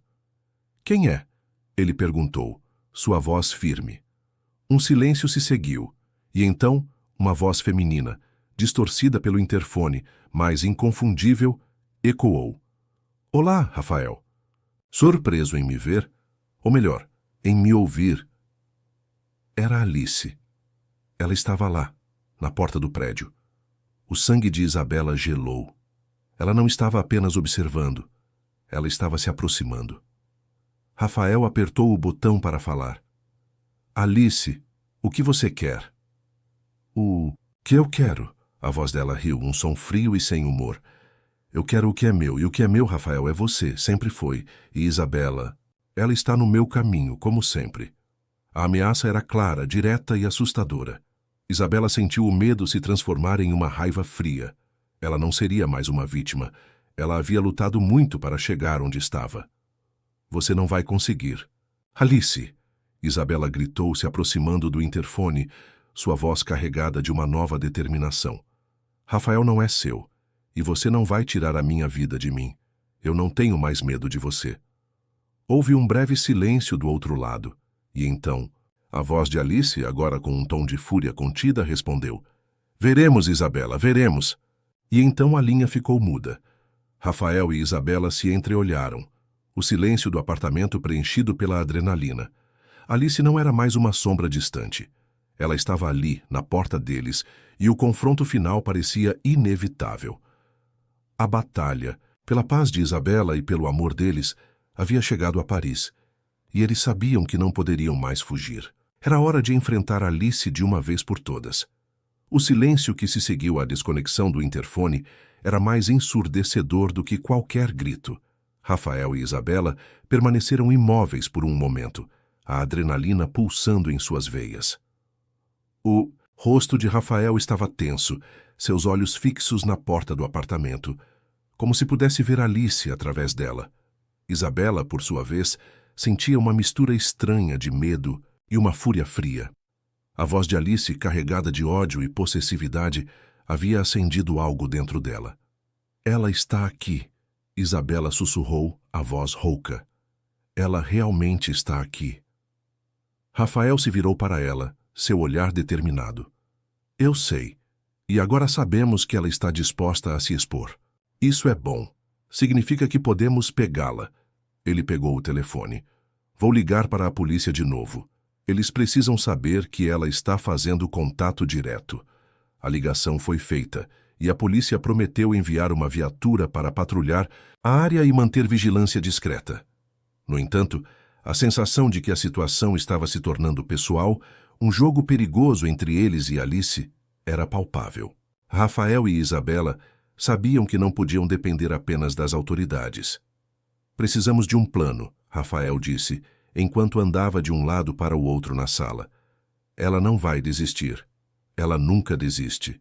Quem é? Ele perguntou, sua voz firme. Um silêncio se seguiu, e então uma voz feminina, distorcida pelo interfone, mas inconfundível, ecoou. Olá, Rafael. Surpreso em me ver, ou melhor, em me ouvir. Era Alice. Ela estava lá, na porta do prédio. O sangue de Isabela gelou. Ela não estava apenas observando, ela estava se aproximando. Rafael apertou o botão para falar. Alice, o que você quer? O que eu quero? A voz dela riu, um som frio e sem humor. Eu quero o que é meu, e o que é meu, Rafael, é você, sempre foi. E Isabela, ela está no meu caminho, como sempre. A ameaça era clara, direta e assustadora. Isabela sentiu o medo se transformar em uma raiva fria. Ela não seria mais uma vítima. Ela havia lutado muito para chegar onde estava. Você não vai conseguir. Alice! Isabela gritou, se aproximando do interfone, sua voz carregada de uma nova determinação. Rafael não é seu, e você não vai tirar a minha vida de mim. Eu não tenho mais medo de você. Houve um breve silêncio do outro lado, e então, a voz de Alice, agora com um tom de fúria contida, respondeu. Veremos, Isabela, veremos. E então a linha ficou muda. Rafael e Isabela se entreolharam. O silêncio do apartamento preenchido pela adrenalina. Alice não era mais uma sombra distante. Ela estava ali, na porta deles, e o confronto final parecia inevitável. A batalha, pela paz de Isabela e pelo amor deles, havia chegado a Paris, e eles sabiam que não poderiam mais fugir. Era hora de enfrentar Alice de uma vez por todas. O silêncio que se seguiu à desconexão do interfone era mais ensurdecedor do que qualquer grito. Rafael e Isabela permaneceram imóveis por um momento, a adrenalina pulsando em suas veias. O rosto de Rafael estava tenso, seus olhos fixos na porta do apartamento, como se pudesse ver Alice através dela. Isabela, por sua vez, sentia uma mistura estranha de medo e uma fúria fria. A voz de Alice, carregada de ódio e possessividade, havia acendido algo dentro dela. Ela está aqui, Isabela sussurrou, a voz rouca. Ela realmente está aqui. Rafael se virou para ela, seu olhar determinado. Eu sei. E agora sabemos que ela está disposta a se expor. Isso é bom. Significa que podemos pegá-la. Ele pegou o telefone. Vou ligar para a polícia de novo. Eles precisam saber que ela está fazendo contato direto. A ligação foi feita, e a polícia prometeu enviar uma viatura para patrulhar a área e manter vigilância discreta. No entanto, a sensação de que a situação estava se tornando pessoal, um jogo perigoso entre eles e Alice, era palpável. Rafael e Isabela sabiam que não podiam depender apenas das autoridades. Precisamos de um plano, Rafael disse, enquanto andava de um lado para o outro na sala. Ela não vai desistir. Ela nunca desiste.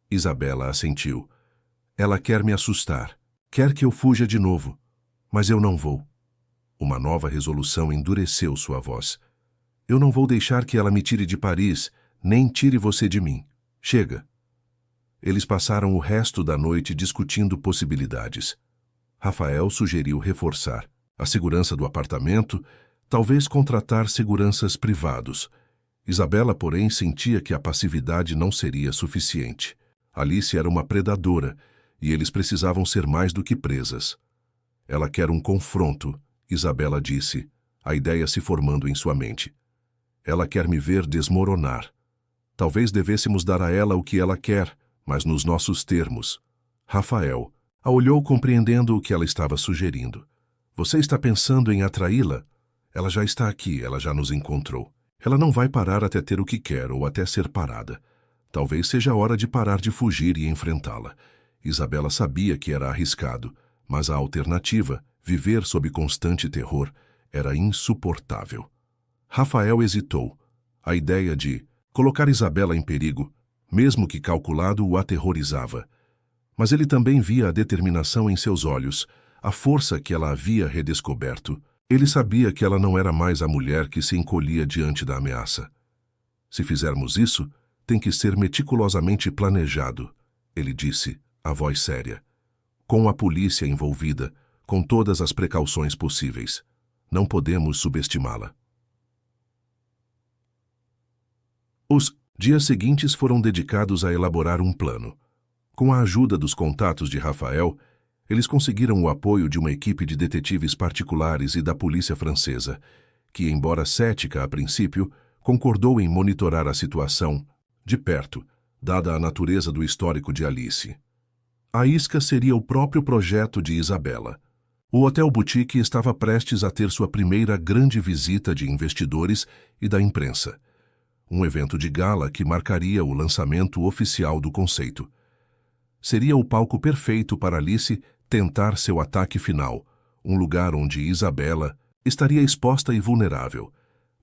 Isabela assentiu. Ela quer me assustar. Quer que eu fuja de novo. Mas eu não vou. Uma nova resolução endureceu sua voz. Eu não vou deixar que ela me tire de Paris, nem tire você de mim. Chega. Eles passaram o resto da noite discutindo possibilidades. Rafael sugeriu reforçar a segurança do apartamento, talvez contratar seguranças privados. Isabela, porém, sentia que a passividade não seria suficiente. Alice era uma predadora, e eles precisavam ser mais do que presas. Ela quer um confronto, Isabela disse, a ideia se formando em sua mente. Ela quer me ver desmoronar. Talvez devêssemos dar a ela o que ela quer, mas nos nossos termos. Rafael a olhou compreendendo o que ela estava sugerindo. Você está pensando em atraí-la? Ela já está aqui, ela já nos encontrou. Ela não vai parar até ter o que quer ou até ser parada. Talvez seja a hora de parar de fugir e enfrentá-la. Isabela sabia que era arriscado, mas a alternativa, viver sob constante terror, era insuportável. Rafael hesitou. A ideia de colocar Isabela em perigo, mesmo que calculado, o aterrorizava. Mas ele também via a determinação em seus olhos, a força que ela havia redescoberto. Ele sabia que ela não era mais a mulher que se encolhia diante da ameaça. Se fizermos isso, tem que ser meticulosamente planejado, ele disse, a voz séria. Com a polícia envolvida, com todas as precauções possíveis. Não podemos subestimá-la. Os dias seguintes foram dedicados a elaborar um plano. Com a ajuda dos contatos de Rafael, eles conseguiram o apoio de uma equipe de detetives particulares e da polícia francesa, que, embora cética a princípio, concordou em monitorar a situação de perto, dada a natureza do histórico de Alice. A isca seria o próprio projeto de Isabela. O Hotel Boutique estava prestes a ter sua primeira grande visita de investidores e da imprensa. Um evento de gala que marcaria o lançamento oficial do conceito. Seria o palco perfeito para Alice tentar seu ataque final, um lugar onde Isabela estaria exposta e vulnerável,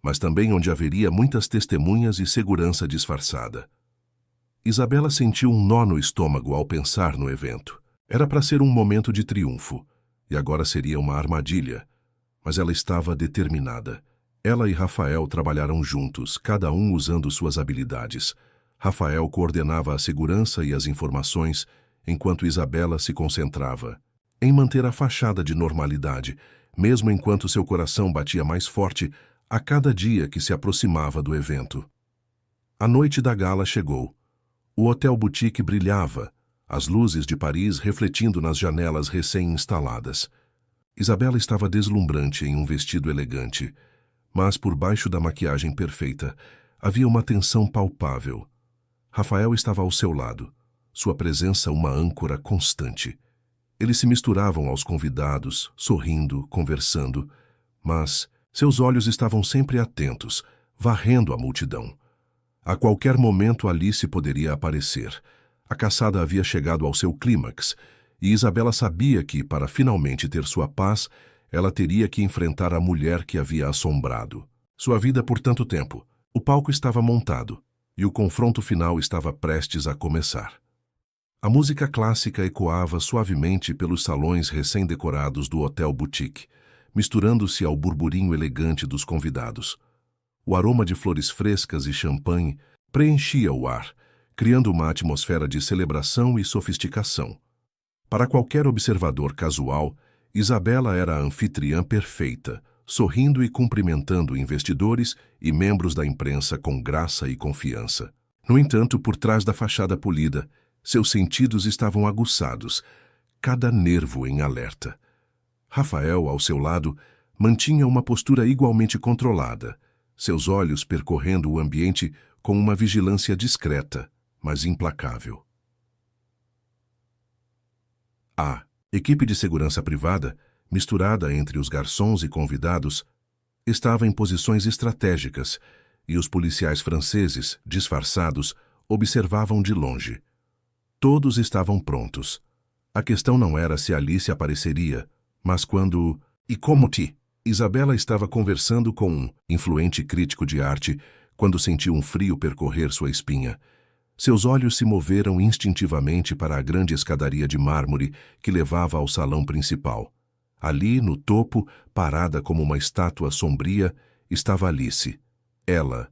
mas também onde haveria muitas testemunhas e segurança disfarçada. Isabela sentiu um nó no estômago ao pensar no evento. Era para ser um momento de triunfo, e agora seria uma armadilha, mas ela estava determinada. Ela e Rafael trabalharam juntos, cada um usando suas habilidades. Rafael coordenava a segurança e as informações, enquanto Isabela se concentrava em manter a fachada de normalidade, mesmo enquanto seu coração batia mais forte a cada dia que se aproximava do evento. A noite da gala chegou. O Hotel Boutique brilhava, as luzes de Paris refletindo nas janelas recém-instaladas. Isabela estava deslumbrante em um vestido elegante, mas por baixo da maquiagem perfeita havia uma tensão palpável. Rafael estava ao seu lado, sua presença uma âncora constante. Eles se misturavam aos convidados, sorrindo, conversando, mas seus olhos estavam sempre atentos, varrendo a multidão. A qualquer momento Alice poderia aparecer. A caçada havia chegado ao seu clímax, e Isabela sabia que, para finalmente ter sua paz, ela teria que enfrentar a mulher que havia assombrado sua vida por tanto tempo. O palco estava montado, e o confronto final estava prestes a começar. A música clássica ecoava suavemente pelos salões recém-decorados do Hotel Boutique, misturando-se ao burburinho elegante dos convidados. O aroma de flores frescas e champanhe preenchia o ar, criando uma atmosfera de celebração e sofisticação. Para qualquer observador casual, Isabela era a anfitriã perfeita, sorrindo e cumprimentando investidores e membros da imprensa com graça e confiança. No entanto, por trás da fachada polida, seus sentidos estavam aguçados, cada nervo em alerta. Rafael, ao seu lado, mantinha uma postura igualmente controlada, seus olhos percorrendo o ambiente com uma vigilância discreta, mas implacável. A equipe de segurança privada, misturada entre os garçons e convidados, estava em posições estratégicas, e os policiais franceses, disfarçados, observavam de longe. Todos estavam prontos. A questão não era se Alice apareceria, mas quando... E como Isabela estava conversando com um influente crítico de arte quando sentiu um frio percorrer sua espinha. Seus olhos se moveram instintivamente para a grande escadaria de mármore que levava ao salão principal. Ali, no topo, parada como uma estátua sombria, estava Alice. Ela,